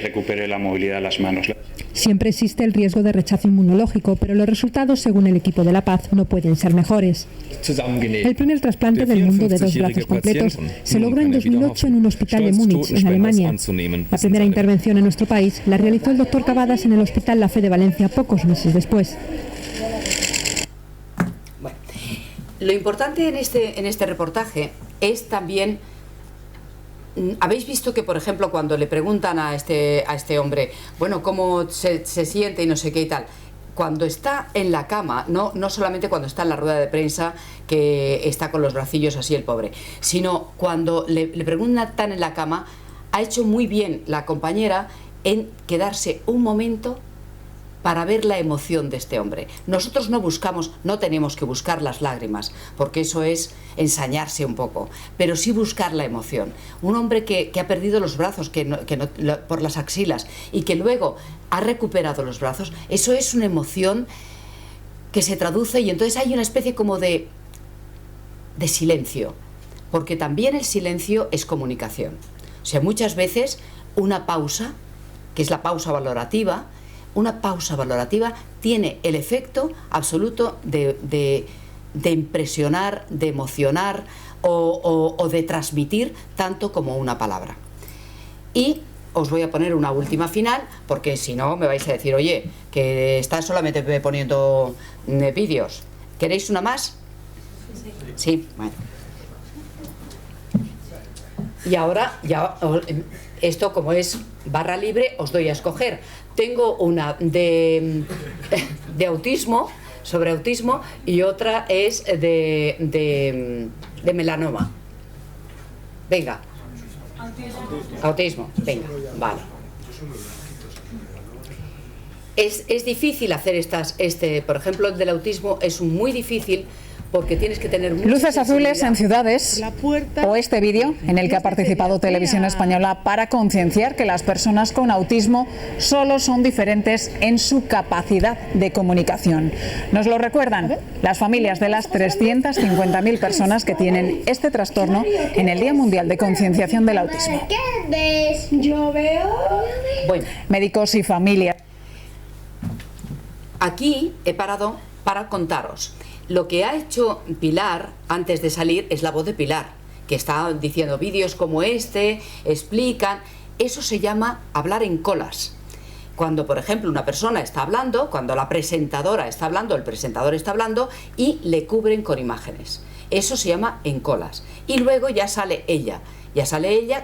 recupere la movilidad de las manos. Siempre existe el riesgo de rechazo inmunológico, pero los resultados, según el equipo de La Paz, no pueden ser mejores. El primer trasplante del mundo de 2 brazos completos se logró en 2008 en un hospital de Múnich, en Alemania. La primera intervención en nuestro país la realizó el doctor Cavadas en el Hospital La Fe de Valencia pocos meses después. Bueno, lo importante en este reportaje es también, habéis visto que, por ejemplo, cuando le preguntan a este hombre, bueno, cómo se siente y no sé qué y tal, cuando está en la cama, no solamente cuando está en la rueda de prensa, que está con los bracillos así el pobre, sino cuando le preguntan en la cama, ha hecho muy bien la compañera en quedarse un momento para ver la emoción de este hombre. Nosotros no tenemos que buscar las lágrimas, porque eso es ensañarse un poco, pero sí buscar la emoción. Un hombre que ha perdido los brazos por las axilas y que luego ha recuperado los brazos, eso es una emoción que se traduce, y entonces hay una especie como de silencio, porque también el silencio es comunicación. O sea, muchas veces una pausa, que es la pausa valorativa, una pausa valorativa tiene el efecto absoluto de impresionar, de emocionar o de transmitir tanto como una palabra. Y os voy a poner una última final, porque si no me vais a decir, oye, que estás solamente poniendo vídeos. ¿Queréis una más? Sí, bueno. Y ahora, ya esto como es barra libre, os doy a escoger. Tengo una de autismo, sobre autismo, y otra es de melanoma. Venga. Autismo, venga, vale. Es difícil hacer por ejemplo, el del autismo es muy difícil, porque tienes que tener luces azules en ciudades, o este vídeo en el que ha participado Televisión Española para concienciar que las personas con autismo solo son diferentes en su capacidad de comunicación. Nos lo recuerdan las familias de las 350.000 personas que tienen este trastorno en el Día Mundial de Concienciación del Autismo. ¿Qué ves? Yo veo. Bueno, médicos y familias. Aquí he parado para contaros. Lo que ha hecho Pilar antes de salir es la voz de Pilar, que está diciendo vídeos como este, explican. Eso se llama hablar en colas. Cuando, por ejemplo, una persona está hablando, cuando la presentadora está hablando, el presentador está hablando y le cubren con imágenes. Eso se llama en colas. Y luego ya sale ella,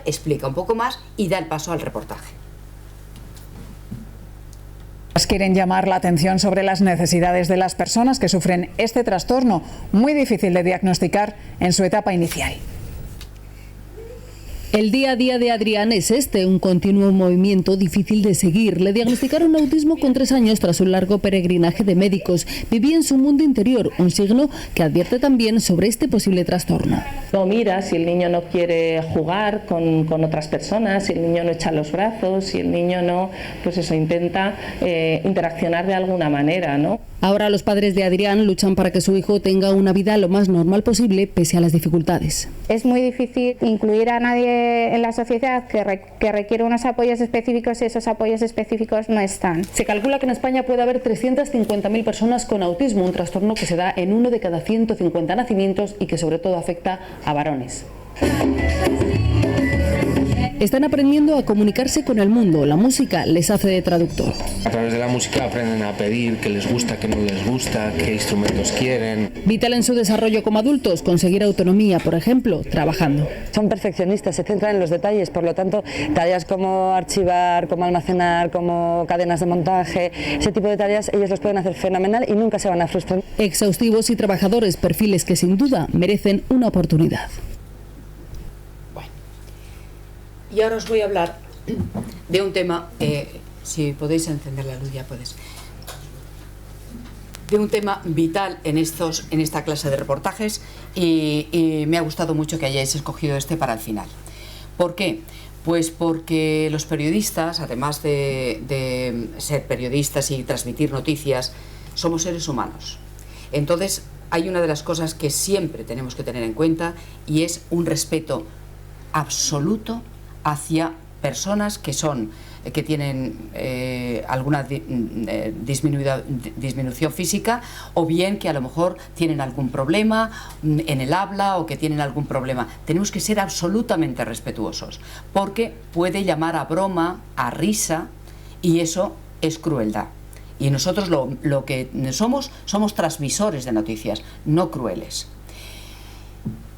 explica un poco más y da el paso al reportaje. Quieren llamar la atención sobre las necesidades de las personas que sufren este trastorno, muy difícil de diagnosticar en su etapa inicial. El día a día de Adrián es un continuo movimiento difícil de seguir. Le diagnosticaron autismo con 3 años tras un largo peregrinaje de médicos. Vivía en su mundo interior, un signo que advierte también sobre este posible trastorno. No mira si el niño no quiere jugar con otras personas, si el niño no echa los brazos, si el niño no, pues eso, intenta interaccionar de alguna manera, ¿no? Ahora los padres de Adrián luchan para que su hijo tenga una vida lo más normal posible pese a las dificultades. Es muy difícil incluir a nadie en la sociedad que requiere unos apoyos específicos y esos apoyos específicos no están. Se calcula que en España puede haber 350.000 personas con autismo, un trastorno que se da en 1 de cada 150 nacimientos y que sobre todo afecta a varones. Están aprendiendo a comunicarse con el mundo. La música les hace de traductor. A través de la música aprenden a pedir qué les gusta, qué no les gusta, qué instrumentos quieren. Vital en su desarrollo como adultos, conseguir autonomía, por ejemplo, trabajando. Son perfeccionistas, se centran en los detalles, por lo tanto, tareas como archivar, como almacenar, como cadenas de montaje, ese tipo de tareas ellos los pueden hacer fenomenal y nunca se van a frustrar. Exhaustivos y trabajadores, perfiles que sin duda merecen una oportunidad. Y ahora os voy a hablar de un tema, si podéis encender la luz ya podéis. de un tema vital en esta clase de reportajes y me ha gustado mucho que hayáis escogido este para el final. ¿Por qué? Pues porque los periodistas, además de ser periodistas y transmitir noticias, somos seres humanos. Entonces, hay una de las cosas que siempre tenemos que tener en cuenta y es un respeto absoluto hacia personas que tienen alguna disminución física, o bien que a lo mejor tienen algún problema en el habla o que tienen algún problema. Tenemos que ser absolutamente respetuosos, porque puede llamar a broma, a risa, y eso es crueldad. Y nosotros lo que somos transmisores de noticias, no crueles.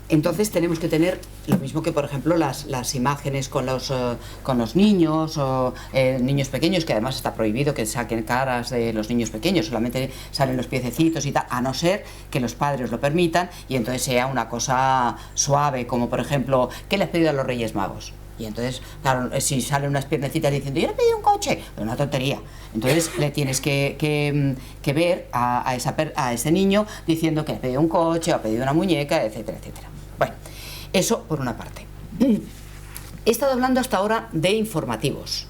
Entonces tenemos que tener lo mismo que, por ejemplo, las imágenes con los niños o niños pequeños, que además está prohibido que saquen caras de los niños pequeños, solamente salen los piececitos y tal, a no ser que los padres lo permitan y entonces sea una cosa suave, como por ejemplo, ¿qué le has pedido a los Reyes Magos? Y entonces, claro, si salen unas piernecitas diciendo yo le pedí un coche, es una tontería. Entonces le tienes que ver a ese niño diciendo que le ha pedido un coche o ha pedido una muñeca, etcétera, etcétera. Bueno, eso por una parte. He estado hablando hasta ahora de informativos,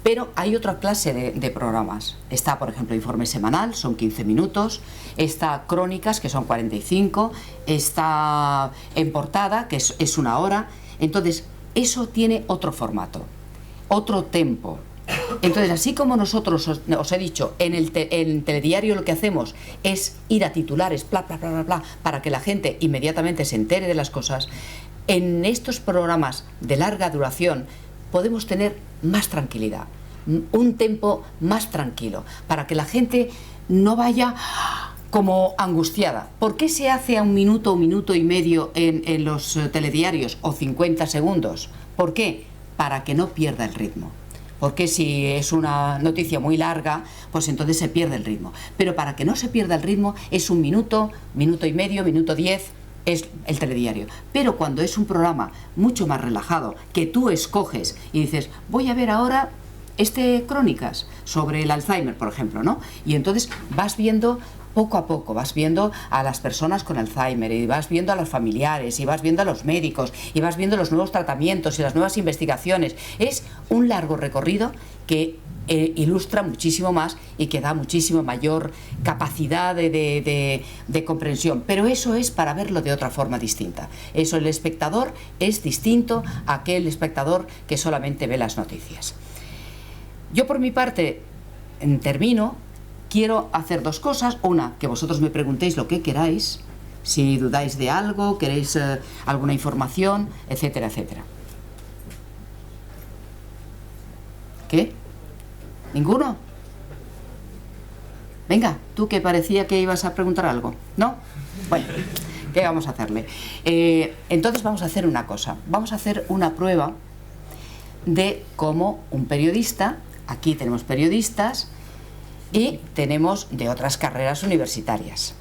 pero hay otra clase de programas. Está, por ejemplo, informe semanal, son 15 minutos, está crónicas, que son 45, está en portada, que es una hora. Entonces, eso tiene otro formato, otro tempo. Entonces, así como nosotros, os he dicho, en el telediario lo que hacemos es ir a titulares, bla, bla, bla, bla, bla, para que la gente inmediatamente se entere de las cosas, en estos programas de larga duración podemos tener más tranquilidad, un tempo más tranquilo, para que la gente no vaya como angustiada. ¿Por qué se hace a un minuto y medio en los telediarios o 50 segundos? ¿Por qué? Para que no pierda el ritmo. Porque si es una noticia muy larga, pues entonces se pierde el ritmo. Pero para que no se pierda el ritmo es un minuto y medio, minuto 10, es el telediario. Pero cuando es un programa mucho más relajado, que tú escoges y dices, voy a ver ahora crónicas sobre el Alzheimer, por ejemplo, ¿no? Y entonces vas viendo poco a poco, vas viendo a las personas con Alzheimer y vas viendo a los familiares y vas viendo a los médicos y vas viendo los nuevos tratamientos y las nuevas investigaciones. Es un largo recorrido que ilustra muchísimo más y que da muchísimo mayor capacidad de comprensión, pero eso es para verlo de otra forma distinta. Eso, el espectador es distinto a aquel espectador que solamente ve las noticias. Yo por mi parte termino. Quiero hacer dos cosas. Una, que vosotros me preguntéis lo que queráis, si dudáis de algo, queréis alguna información, etcétera, etcétera. ¿Qué? ¿Ninguno? Venga, tú que parecía que ibas a preguntar algo. ¿No? Bueno, ¿qué vamos a hacerle? Entonces vamos a hacer una cosa. Vamos a hacer una prueba de cómo un periodista, aquí tenemos periodistas, y tenemos de otras carreras universitarias.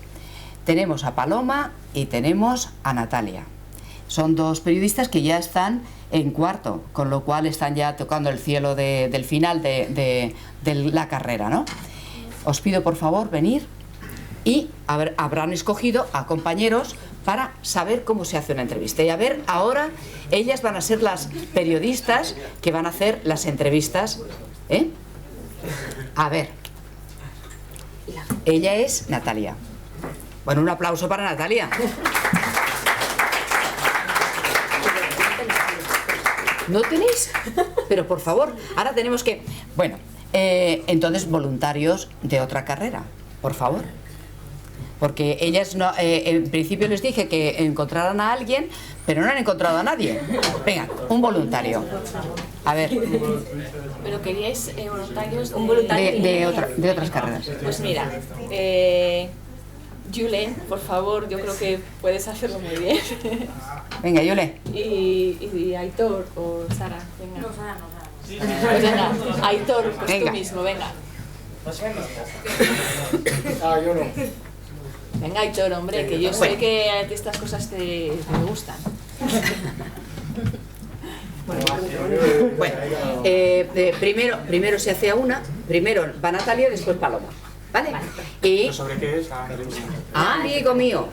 Tenemos a Paloma y tenemos a Natalia. Son dos periodistas que ya están en cuarto, con lo cual están ya tocando el cielo del final de la carrera, ¿no? Os pido por favor venir y habrán escogido a compañeros para saber cómo se hace una entrevista. Y a ver, ahora ellas van a ser las periodistas que van a hacer las entrevistas, ¿eh? A ver. Ella es Natalia. Bueno, un aplauso para Natalia. ¿No tenéis? Pero por favor, ahora tenemos que... Bueno, entonces voluntarios de otra carrera, por favor. Porque ellas, no, en principio les dije que encontraran a alguien, pero no han encontrado a nadie. Venga, un voluntario. A ver. ¿Pero queríais voluntarios? Un voluntario de otras carreras. Pues mira, Yule, por favor, yo creo que puedes hacerlo muy bien. Venga, Yule. Y Aitor o Sara, venga. No, Sara no. Pues venga, Aitor, pues venga. Tú mismo, venga. Yo no. Venga, Aitor, hombre, que yo sé que estas cosas te gustan. Bueno, primero se hace a una, primero va Natalia, después Paloma. ¿vale? Y... ¿Sobre qué es? Amigo mío.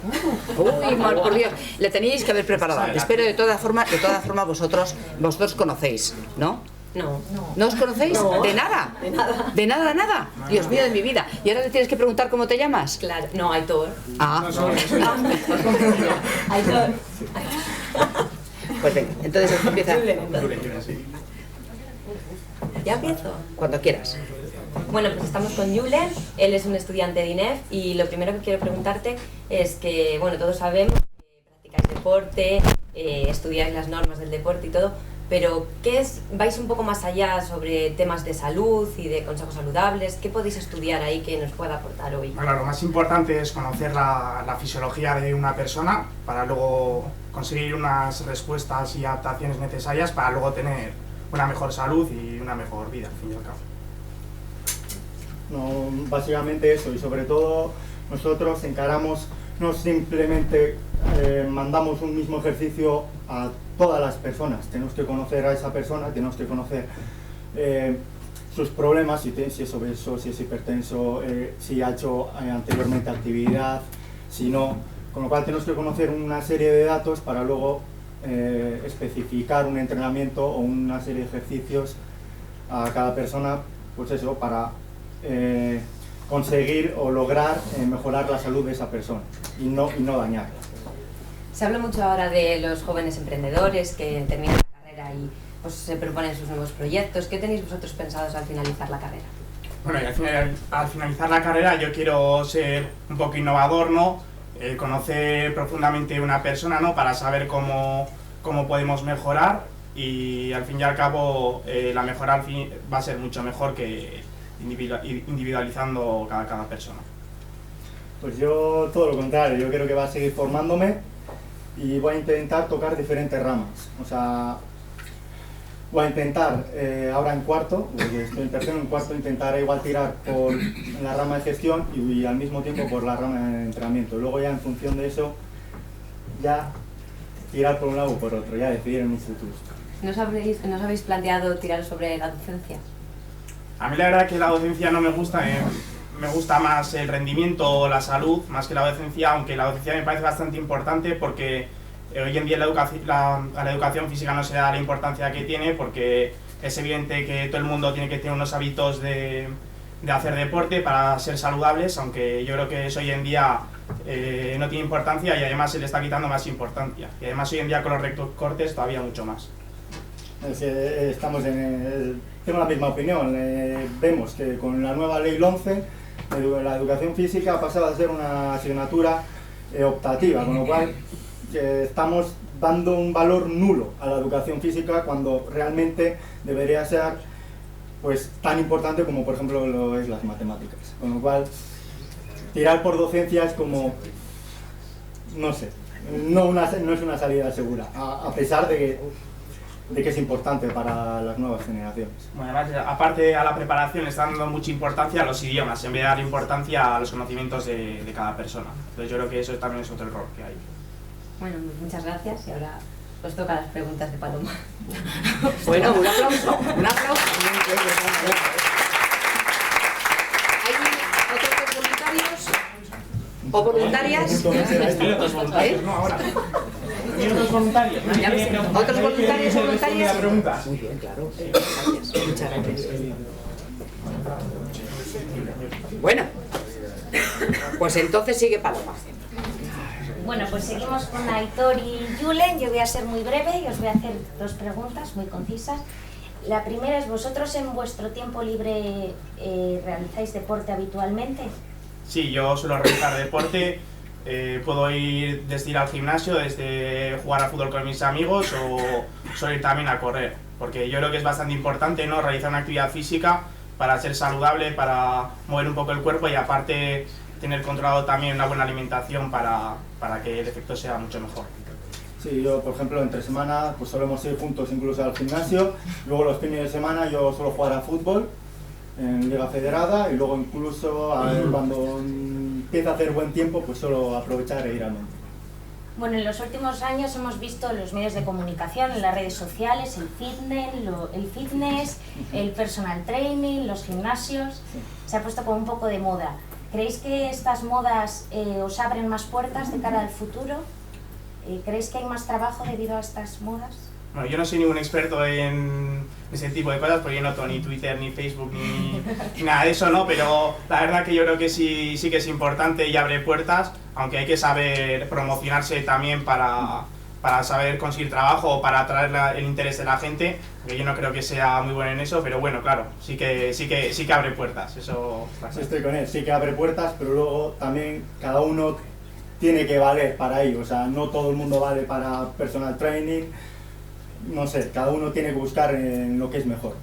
Uy, mal por Dios. Le teníais que haber preparado antes, pero de todas formas vosotros conocéis, ¿no? No. ¿No os conocéis? No. ¿De nada? De nada. ¿De nada, de nada? Dios mío de mi vida. ¿Y ahora le tienes que preguntar cómo te llamas? Claro, no, Aitor. Aitor. Pues venga, entonces empieza. ¿Ya empiezo? Cuando quieras. Bueno, pues estamos con Julen, él es un estudiante de INEF y lo primero que quiero preguntarte es que, bueno, todos sabemos que practicáis deporte, estudiáis las normas del deporte y todo, pero vais un poco más allá sobre temas de salud y de consejos saludables. ¿Qué podéis estudiar ahí que nos pueda aportar hoy? Bueno, lo más importante es conocer la fisiología de una persona para luego conseguir unas respuestas y adaptaciones necesarias para luego tener una mejor salud y una mejor vida, al fin y al cabo. No, básicamente eso, y sobre todo nosotros encaramos, no simplemente mandamos un mismo ejercicio a todas las personas, tenemos que conocer a esa persona, tenemos que conocer sus problemas, si es obeso, si es hipertenso, si ha hecho anteriormente actividad, si no, con lo cual tenemos que conocer una serie de datos para luego especificar un entrenamiento o una serie de ejercicios a cada persona, pues eso, para conseguir o lograr mejorar la salud de esa persona y no dañarla. Se habla mucho ahora de los jóvenes emprendedores que terminan la carrera y pues, se proponen sus nuevos proyectos. ¿Qué tenéis vosotros pensados al finalizar la carrera? Bueno, y al finalizar la carrera yo quiero ser un poco innovador, ¿no? Conocer profundamente una persona, ¿no? Para saber cómo podemos mejorar y al fin y al cabo la mejora va a ser mucho mejor que individualizando cada persona. Pues yo todo lo contrario, yo creo que va a seguir formándome y voy a intentar tocar diferentes ramas. O sea, voy a intentar ahora en cuarto, porque estoy en tercero, en cuarto intentaré igual tirar por la rama de gestión y al mismo tiempo por la rama de entrenamiento. Luego ya en función de eso, ya tirar por un lado o por otro, ya decidir en un futuro. ¿No os habéis planteado tirar sobre la docencia? A mí la verdad que la docencia no me gusta, me gusta más el rendimiento o la salud, más que la docencia, aunque la docencia me parece bastante importante porque hoy en día a la educación física no se da la importancia que tiene porque es evidente que todo el mundo tiene que tener unos hábitos de hacer deporte para ser saludables, aunque yo creo que eso hoy en día no tiene importancia y además se le está quitando más importancia. Y además hoy en día con los recortes todavía mucho más. Estamos tengo la misma opinión, vemos que con la nueva ley 11 la educación física ha pasado a ser una asignatura optativa, con lo cual estamos dando un valor nulo a la educación física cuando realmente debería ser pues tan importante como por ejemplo lo es las matemáticas, con lo cual tirar por docencia es como, no sé, no es una salida segura, a pesar de que es importante para las nuevas generaciones. Bueno, además, aparte a la preparación le está dando mucha importancia a los idiomas, en vez de dar importancia a los conocimientos de cada persona. Entonces yo creo que eso también es otro error que hay. Bueno, muchas gracias y ahora os toca las preguntas de Paloma. Bueno, un aplauso, un aplauso. ¿Hay otros voluntarios o voluntarias? ¿Otros voluntarios? ¿Otros voluntarios o voluntarias? Muy bien, claro. Gracias. Muchas gracias. Bueno, pues entonces sigue Paloma. Bueno, pues seguimos con Aitor y Julen. Yo voy a ser muy breve y os voy a hacer dos preguntas muy concisas. La primera es, ¿vosotros en vuestro tiempo libre realizáis deporte habitualmente? Sí, yo suelo realizar deporte. Puedo ir desde ir al gimnasio, desde jugar al fútbol con mis amigos o suelo ir también a correr. Porque yo creo que es bastante importante, ¿no?, realizar una actividad física para ser saludable, para mover un poco el cuerpo y aparte tener controlado también una buena alimentación para que el efecto sea mucho mejor. Sí, yo por ejemplo entre semana pues solemos ir juntos incluso al gimnasio, luego los fines de semana yo suelo jugar a fútbol en Liga Federada y luego incluso cuando empieza a hacer buen tiempo pues suelo aprovechar e ir al monte. Bueno, en los últimos años hemos visto en los medios de comunicación, en las redes sociales, el fitness, el personal training, los gimnasios, se ha puesto como un poco de moda. ¿Creéis que estas modas os abren más puertas de cara al futuro? ¿Creéis que hay más trabajo debido a estas modas? Bueno, yo no soy ningún experto en ese tipo de cosas, porque yo no tengo ni Twitter, ni Facebook, ni nada de eso, ¿no? Pero la verdad que yo creo que sí que es importante y abre puertas, aunque hay que saber promocionarse también para saber conseguir trabajo o para atraer el interés de la gente, que yo no creo que sea muy bueno en eso, pero bueno, claro, sí que abre puertas, eso está claro. Estoy con él, sí que abre puertas, pero luego también cada uno tiene que valer para ello, o sea, no todo el mundo vale para personal training, no sé, cada uno tiene que buscar en lo que es mejor.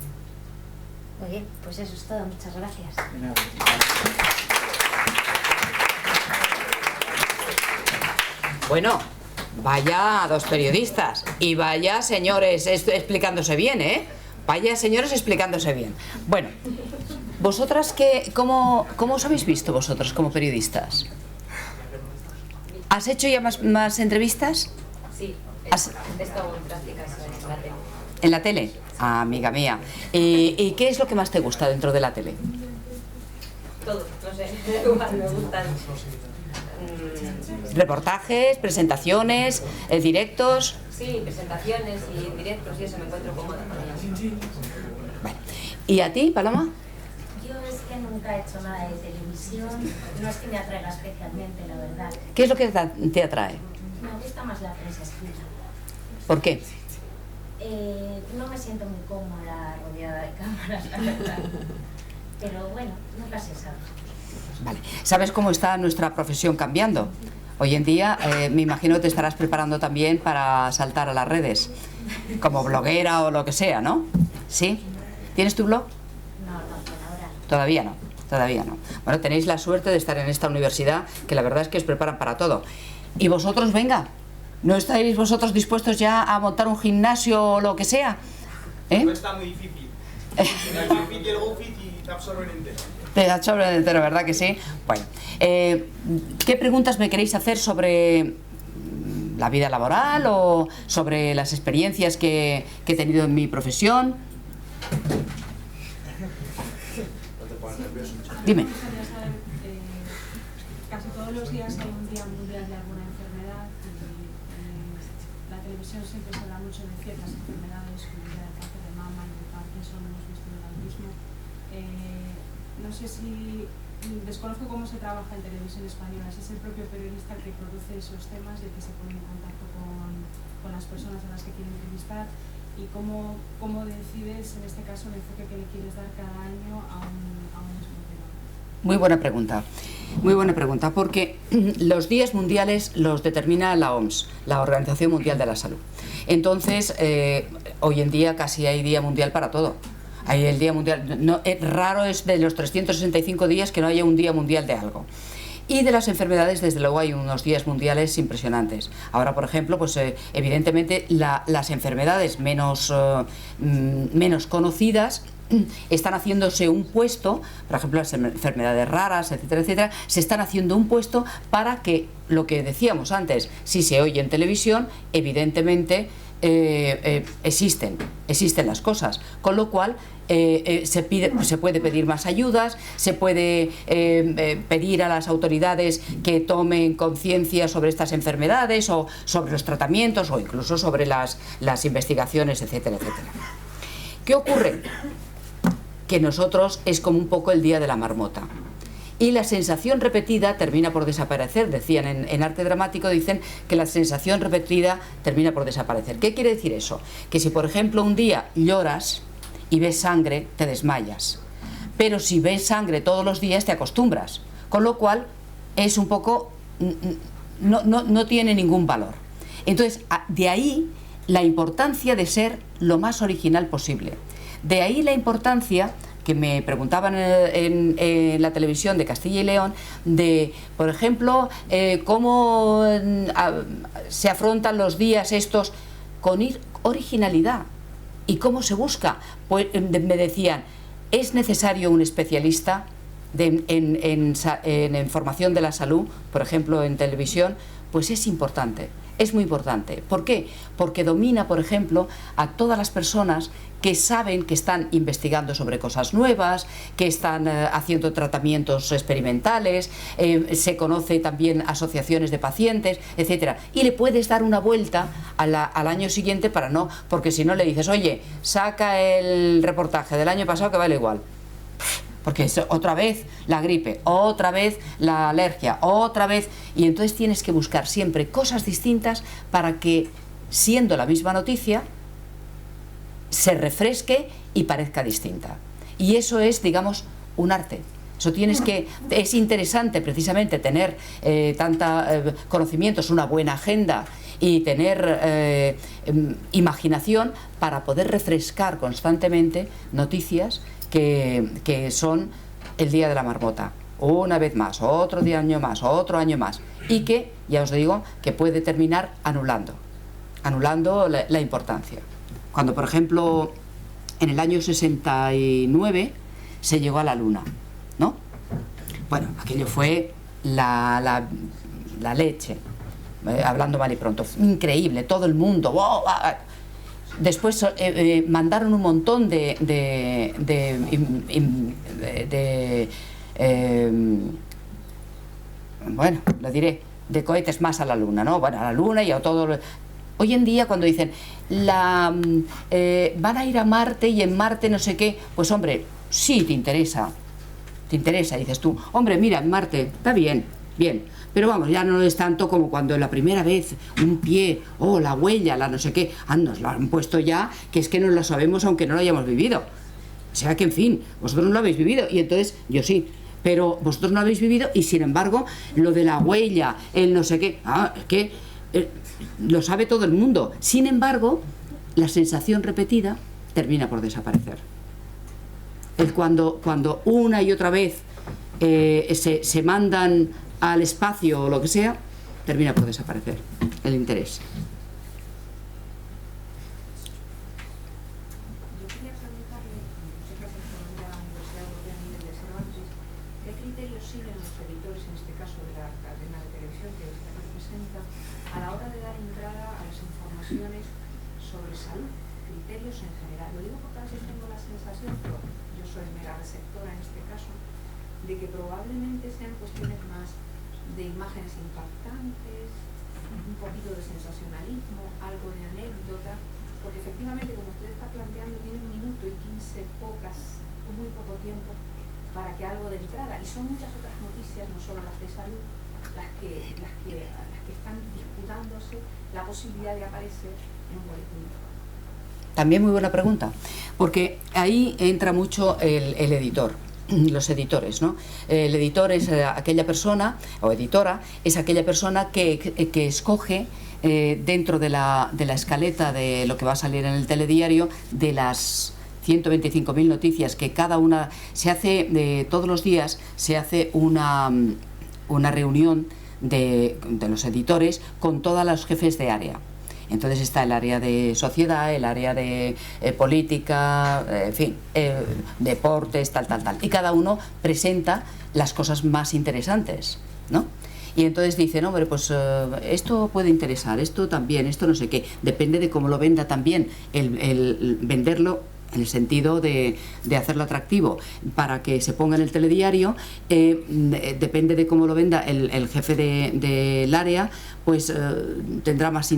Muy bien, pues eso es todo, muchas gracias. De nada. Bueno, vaya dos periodistas y vaya señores explicándose bien, ¿eh? Vaya señores explicándose bien. Bueno, ¿vosotras cómo os habéis visto vosotros como periodistas? ¿Has hecho ya más entrevistas? Sí, he estado en prácticas en la tele. ¿En la tele? Ah, amiga mía. ¿Y qué es lo que más te gusta dentro de la tele? Todo, no sé, me gustan. Reportajes, presentaciones, directos. Sí, presentaciones y directos y eso me encuentro cómoda con ellas. Vale. ¿Y a ti, Paloma? Yo es que nunca he hecho nada de televisión, no es que me atraiga especialmente, la verdad. ¿Qué es lo que te atrae? Me gusta más la prensa escrita. ¿Por qué? No me siento muy cómoda rodeada de cámaras, la verdad. Pero bueno, nunca se sabe. Vale. ¿Sabes cómo está nuestra profesión cambiando? Hoy en día me imagino que te estarás preparando también para saltar a las redes, como bloguera o lo que sea, ¿no? ¿Sí? ¿Tienes tu blog? No, por ahora. Todavía no. Bueno, tenéis la suerte de estar en esta universidad, que la verdad es que os preparan para todo. Y vosotros, venga, ¿no estáis vosotros dispuestos ya a montar un gimnasio o lo que sea? No está muy difícil. Es difícil el GoFit y te absorben entero. Te absorben entero, ¿verdad que sí? Bueno, ¿qué preguntas me queréis hacer sobre la vida laboral o sobre las experiencias que he tenido en mi profesión? Dime. Casi todos los días hay un día mundial de alguna enfermedad y la televisión siempre se habla mucho de ciertas enfermedades como el cáncer de mama, el de Parkinson, hemos visto el autismo. No sé si desconozco cómo se trabaja en televisión española, si es el propio periodista que produce esos temas y el que se pone en contacto con las personas a las que quiere entrevistar, y cómo decides en este caso el enfoque que le quieres dar cada año a un mismo tema. Muy buena pregunta, porque los días mundiales los determina la OMS, la Organización Mundial de la Salud. Entonces, hoy en día casi hay día mundial para todo. Hay el día mundial, raro es de los 365 días que no haya un día mundial de algo. Y de las enfermedades, desde luego, hay unos días mundiales impresionantes. Ahora, por ejemplo, pues evidentemente las enfermedades menos conocidas están haciéndose un puesto, por ejemplo, las enfermedades raras, etcétera, etcétera, se están haciendo un puesto para que, lo que decíamos antes, si se oye en televisión, evidentemente existen las cosas, con lo cual se puede pedir más ayudas, se puede pedir a las autoridades que tomen conciencia sobre estas enfermedades o sobre los tratamientos o incluso sobre las investigaciones, etcétera, etcétera. ¿Qué ocurre? Que nosotros es como un poco el día de la marmota. Y la sensación repetida termina por desaparecer. Decían en arte dramático, dicen que la sensación repetida termina por desaparecer. ¿Qué quiere decir eso? Que si por ejemplo un día lloras y ves sangre, te desmayas. Pero si ves sangre todos los días te acostumbras. Con lo cual es un poco... no tiene ningún valor. Entonces, de ahí la importancia de ser lo más original posible. De ahí la importancia que me preguntaban en la televisión de Castilla y León, de, por ejemplo, cómo se afrontan los días estos con originalidad y cómo se busca. Pues me decían, ¿es necesario un especialista en información de la salud, por ejemplo, en televisión? Pues es importante. es muy importante. ¿Por qué? Porque domina, por ejemplo, a todas las personas que saben que están investigando sobre cosas nuevas, que están haciendo tratamientos experimentales, se conoce también asociaciones de pacientes, etcétera. Y le puedes dar una vuelta al año siguiente para no, porque si no le dices, oye, saca el reportaje del año pasado que vale igual. Porque es otra vez la gripe, otra vez la alergia, otra vez... Y entonces tienes que buscar siempre cosas distintas para que, siendo la misma noticia, se refresque y parezca distinta. Y eso es, digamos, un arte. Eso tienes que... Es interesante precisamente tener conocimientos, una buena agenda y tener imaginación para poder refrescar constantemente noticias que son el día de la marmota, una vez más, otro año más, otro año más, y que, ya os digo, que puede terminar anulando la importancia. Cuando, por ejemplo, en el año 69 se llegó a la Luna, ¿no? Bueno, aquello fue la leche, hablando mal y pronto, increíble, todo el mundo, ¡wow! Después mandaron un montón bueno, lo diré, de cohetes más a la Luna, ¿no? Bueno, a la Luna y a todo. Hoy en día cuando dicen van a ir a Marte y en Marte no sé qué, pues hombre, sí te interesa, dices tú, hombre, mira, en Marte está bien, pero vamos, ya no es tanto como cuando la primera vez un pie, la huella, la no sé qué, nos lo han puesto ya, que es que no lo sabemos aunque no lo hayamos vivido. O sea que, en fin, vosotros no lo habéis vivido, y entonces yo sí, pero vosotros no lo habéis vivido, y sin embargo, lo de la huella, el no sé qué, lo sabe todo el mundo. Sin embargo, la sensación repetida termina por desaparecer. Cuando una y otra vez se mandan al espacio o lo que sea, termina por desaparecer el interés. Yo quería preguntarle, sé que se de la Universidad Europea Miguel de Cervantes, ¿qué criterios siguen los editores, en este caso de la cadena de televisión que usted representa, a la hora de dar entrada a las informaciones sobre salud? Criterios en general. Lo digo porque a veces tengo la sensación, pero yo soy mera receptora en este caso, de que probablemente sean cuestiones más de imágenes impactantes, un poquito de sensacionalismo, algo de anécdota, porque efectivamente, como usted está planteando, tiene 1 minuto y 15 muy poco tiempo para que algo de entrada, y son muchas otras noticias, no solo las de salud, las que están disputándose la posibilidad de aparecer en un boletín. También muy buena pregunta, porque ahí entra mucho el editor. Los editores, ¿no? El editor es aquella persona, o editora, es aquella persona que escoge dentro de la escaleta de lo que va a salir en el telediario, de las 125.000 noticias que cada una se hace, todos los días se hace una reunión de los editores con todos los jefes de área. Entonces está el área de sociedad, el área de política, en fin, deportes, tal. Y cada uno presenta las cosas más interesantes, ¿no? Y entonces dicen, hombre, pues esto puede interesar, esto también, esto no sé qué. Depende de cómo lo venda también, el venderlo en el sentido de hacerlo atractivo para que se ponga en el telediario, depende de cómo lo venda el jefe del área, pues tendrá más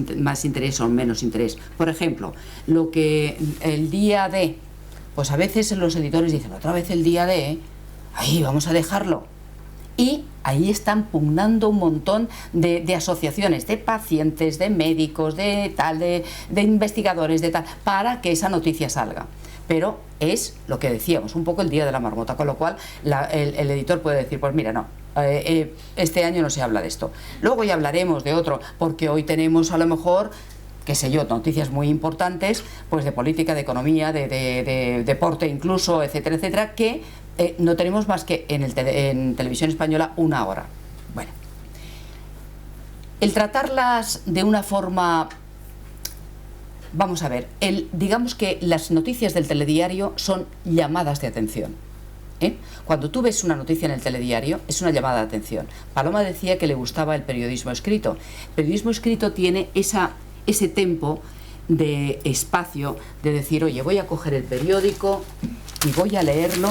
interés o menos interés. Por ejemplo, lo que el día de, pues a veces los editores dicen, otra vez el día de, ahí vamos a dejarlo. Y ahí están pugnando un montón de asociaciones, de pacientes, de médicos, de investigadores, de tal, para que esa noticia salga. Pero es lo que decíamos, un poco el día de la marmota, con lo cual el editor puede decir, pues mira, no, este año no se habla de esto. Luego ya hablaremos de otro, porque hoy tenemos a lo mejor, qué sé yo, noticias muy importantes, pues de política, de economía, de deporte incluso, etcétera, etcétera, que no tenemos más que en televisión española 1 hora. Bueno, el tratarlas de una forma... Vamos a ver, digamos que las noticias del telediario son llamadas de atención. Cuando tú ves una noticia en el telediario, es una llamada de atención. Paloma decía que le gustaba el periodismo escrito. El periodismo escrito tiene ese tempo de espacio de decir, oye, voy a coger el periódico y voy a leerlo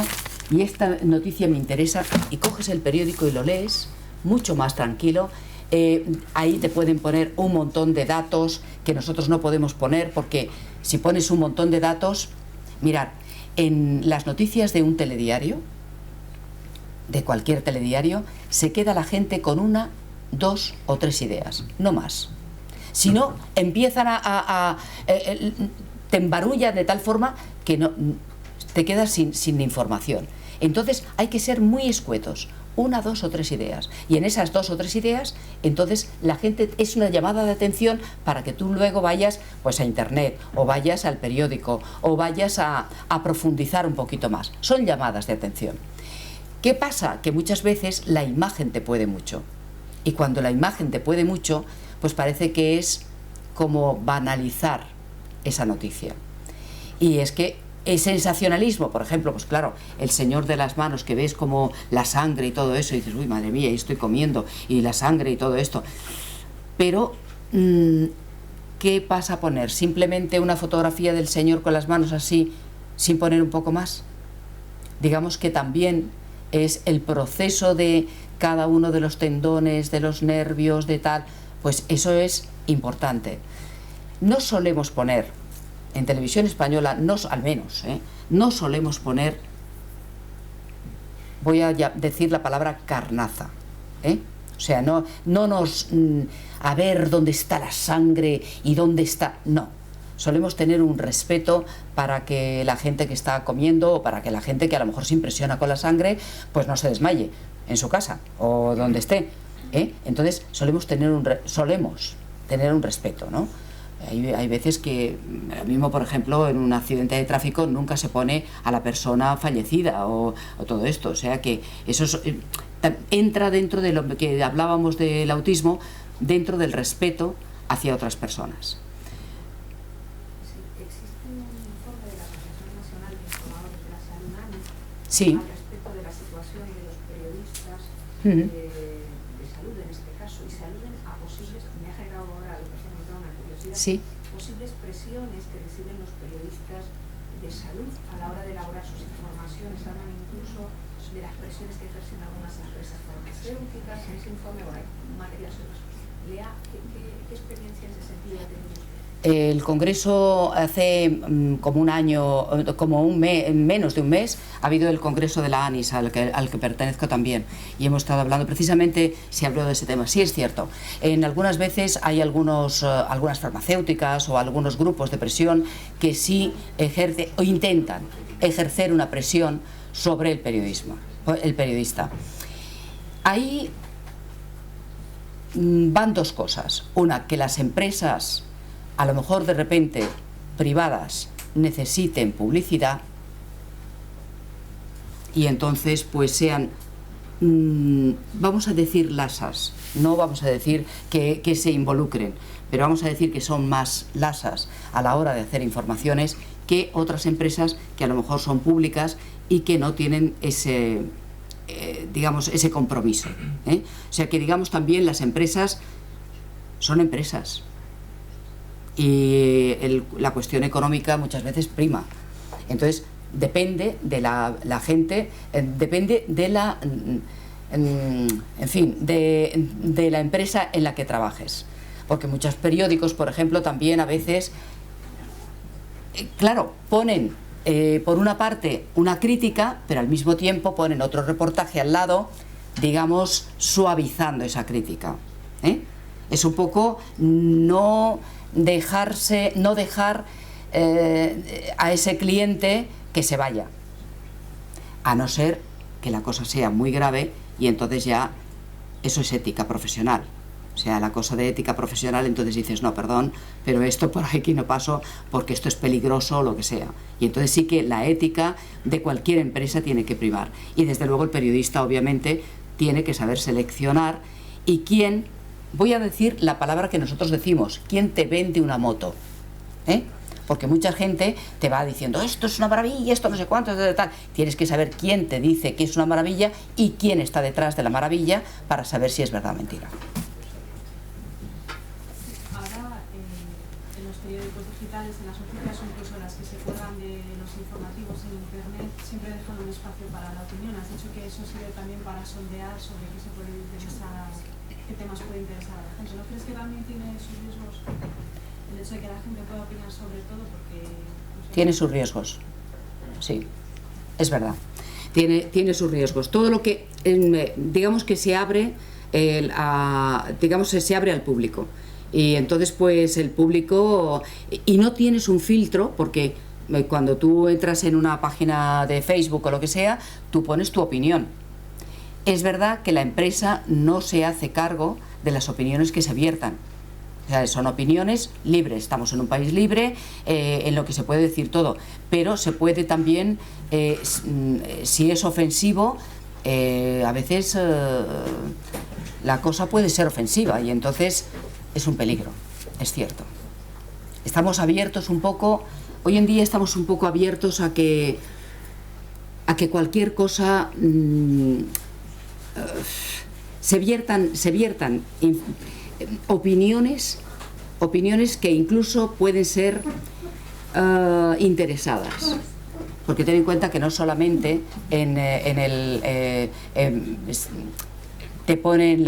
y esta noticia me interesa, y coges el periódico y lo lees mucho más tranquilo. Ahí te pueden poner un montón de datos que nosotros no podemos poner, porque si pones un montón de datos, mirad, en las noticias de un telediario, de cualquier telediario, se queda la gente con 1, 2 o 3 ideas, no más. Si no, empiezan te embarullan de tal forma que no, te quedas sin información. Entonces hay que ser muy escuetos, 1, 2 o 3 ideas. Y en esas 2 o 3 ideas, entonces la gente es una llamada de atención para que tú luego vayas pues a internet, o vayas al periódico, o vayas a profundizar un poquito más. Son llamadas de atención. ¿Qué pasa? Que muchas veces la imagen te puede mucho. Y cuando la imagen te puede mucho, pues parece que es como banalizar esa noticia. Y es que el sensacionalismo, por ejemplo, pues claro, el Señor de las Manos, que ves como la sangre y todo eso, y dices, uy, madre mía, y estoy comiendo, y la sangre y todo esto. Pero, ¿qué pasa a poner? ¿Simplemente una fotografía del Señor con las manos así, sin poner un poco más? Digamos que también es el proceso de cada uno de los tendones, de los nervios, de tal, pues eso es importante. No solemos poner, en televisión española, al menos, no solemos poner, voy a decir la palabra carnaza, o sea, no nos, a ver dónde está la sangre y dónde está, no. Solemos tener un respeto para que la gente que está comiendo, o para que la gente que a lo mejor se impresiona con la sangre, pues no se desmaye en su casa o donde esté. Entonces solemos tener un respeto, ¿no? Hay veces que, mismo por ejemplo, en un accidente de tráfico nunca se pone a la persona fallecida o todo esto. O sea que eso entra dentro de lo que hablábamos del autismo, dentro del respeto hacia otras personas. Sí. Al respecto de la situación de los periodistas de salud en este caso, y se aluden a posibles, me ha generado ahora lo que se ha notado una curiosidad, sí, posibles presiones que reciben los periodistas de salud a la hora de elaborar sus informaciones. Hablan incluso de las presiones que ejercen algunas empresas farmacéuticas. En ese informe hay material sobre eso. Lea, ¿qué experiencia en ese sentido ha tenido usted? El Congreso hace como un año, menos de un mes, ha habido el Congreso de la ANIS, al que pertenezco también, y hemos estado hablando, precisamente se habló de ese tema. Sí, es cierto, en algunas veces hay algunas farmacéuticas o algunos grupos de presión que sí ejercen o intentan ejercer una presión sobre el periodista. Ahí van dos cosas. Una, que las empresas, a lo mejor de repente privadas, necesiten publicidad y entonces pues sean, vamos a decir, lasas, no vamos a decir que se involucren, pero vamos a decir que son más lasas a la hora de hacer informaciones que otras empresas que a lo mejor son públicas y que no tienen ese compromiso. O sea que, digamos, también las empresas son empresas. Y la cuestión económica muchas veces prima. Entonces depende de la gente, depende de la, en fin, de la empresa en la que trabajes. Porque muchos periódicos, por ejemplo, también a veces, claro, ponen por una parte una crítica, pero al mismo tiempo ponen otro reportaje al lado, digamos, suavizando esa crítica. Es un poco no dejar a ese cliente que se vaya, a no ser que la cosa sea muy grave, y entonces ya eso es ética profesional. O sea, la cosa de ética profesional, entonces dices, no, perdón, pero esto por aquí no paso porque esto es peligroso o lo que sea. Y entonces sí que la ética de cualquier empresa tiene que primar. Y desde luego el periodista, obviamente, tiene que saber seleccionar. Y quién, voy a decir la palabra que nosotros decimos, ¿quién te vende una moto? porque mucha gente te va diciendo esto es una maravilla, esto no sé cuánto, tal. Tienes que saber quién te dice que es una maravilla y quién está detrás de la maravilla para saber si es verdad o mentira. Ahora, en los periódicos digitales, en las noticias, incluso las que se cuelgan de los informativos en internet, siempre dejan un espacio para la opinión. Has dicho que eso sirve también para sondear sobre qué se puede interesar, qué temas puede interesar a la gente. ¿No crees que también tiene sus riesgos el hecho de que la gente pueda opinar sobre todo? Porque no sé. Tiene sus riesgos, sí, es verdad. Tiene sus riesgos. Todo lo que, digamos que se abre, se abre al público. Y entonces pues el público, y no tienes un filtro, porque cuando tú entras en una página de Facebook o lo que sea, tú pones tu opinión. Es verdad que la empresa no se hace cargo de las opiniones que se viertan. O sea, son opiniones libres, estamos en un país libre en lo que se puede decir todo, pero se puede también, si es ofensivo, a veces la cosa puede ser ofensiva y entonces es un peligro, es cierto. Estamos abiertos un poco, hoy en día estamos un poco abiertos a que cualquier cosa se viertan opiniones que incluso pueden ser interesadas, porque ten en cuenta que no solamente te ponen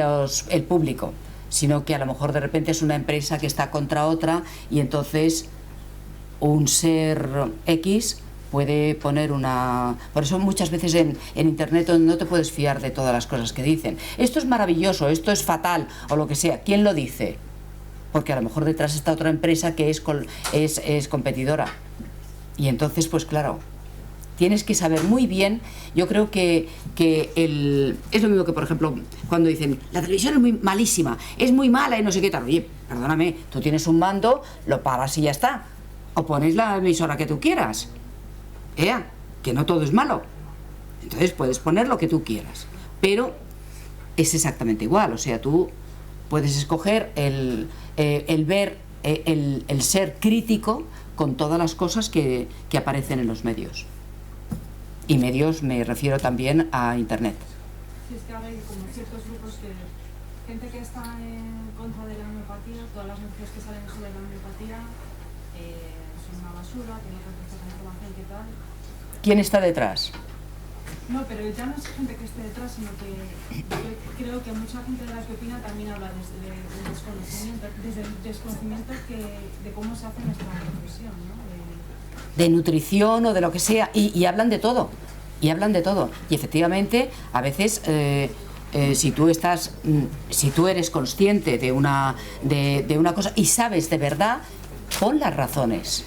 el público, sino que a lo mejor de repente es una empresa que está contra otra y entonces un ser X puede poner una... Por eso muchas veces en internet no te puedes fiar de todas las cosas que dicen. Esto es maravilloso, esto es fatal, o lo que sea. ¿Quién lo dice? Porque a lo mejor detrás está otra empresa que es competidora. Y entonces, pues claro, tienes que saber muy bien. Yo creo que es lo mismo que, por ejemplo, cuando dicen la televisión es muy malísima, es muy mala y no sé qué tal. Oye, perdóname, tú tienes un mando, lo paras y ya está. O pones la emisora que tú quieras. Que no todo es malo. Entonces puedes poner lo que tú quieras, pero es exactamente igual. O sea, tú puedes escoger el ver, el ser crítico con todas las cosas que aparecen en los medios. Y medios me refiero también a internet. Sí, es que ahora hay como ciertos grupos gente que está en contra de la homeopatía, todas las noticias que salen sobre la homeopatía son una basura, que no contestan la información, ¿qué tal? ¿Quién está detrás? No, pero ya no es gente que esté detrás, sino que yo creo que mucha gente de la que opina también habla desde el desconocimiento de cómo se hace nuestra profesión, ¿no? De nutrición o de lo que sea, y hablan de todo, y efectivamente a veces si tú eres consciente de una cosa y sabes de verdad, pon las razones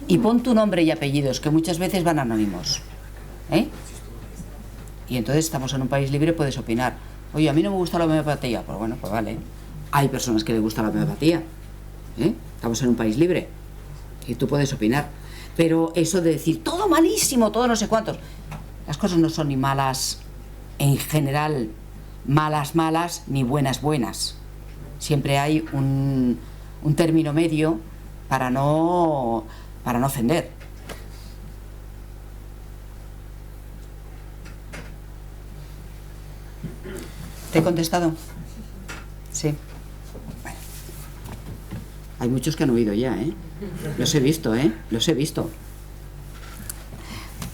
y pon tu nombre y apellidos, que muchas veces van anónimos, y entonces estamos en un país libre, puedes opinar. Oye, a mí no me gusta la homeopatía, pues bueno, pues vale, hay personas que les gusta la homeopatía, estamos en un país libre y tú puedes opinar. Pero eso de decir todo malísimo, todo no sé cuántos, las cosas no son ni malas en general, malas, ni buenas. Siempre hay un término medio para no ofender. ¿Te he contestado? Sí. Bueno. Hay muchos que han oído ya, Los he visto, Los he visto.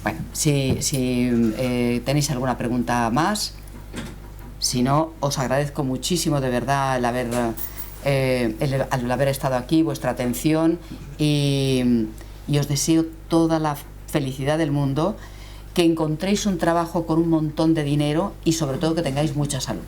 Bueno, si tenéis alguna pregunta más, si no, os agradezco muchísimo de verdad el haber estado aquí, vuestra atención, y os deseo toda la felicidad del mundo, que encontréis un trabajo con un montón de dinero y sobre todo que tengáis mucha salud.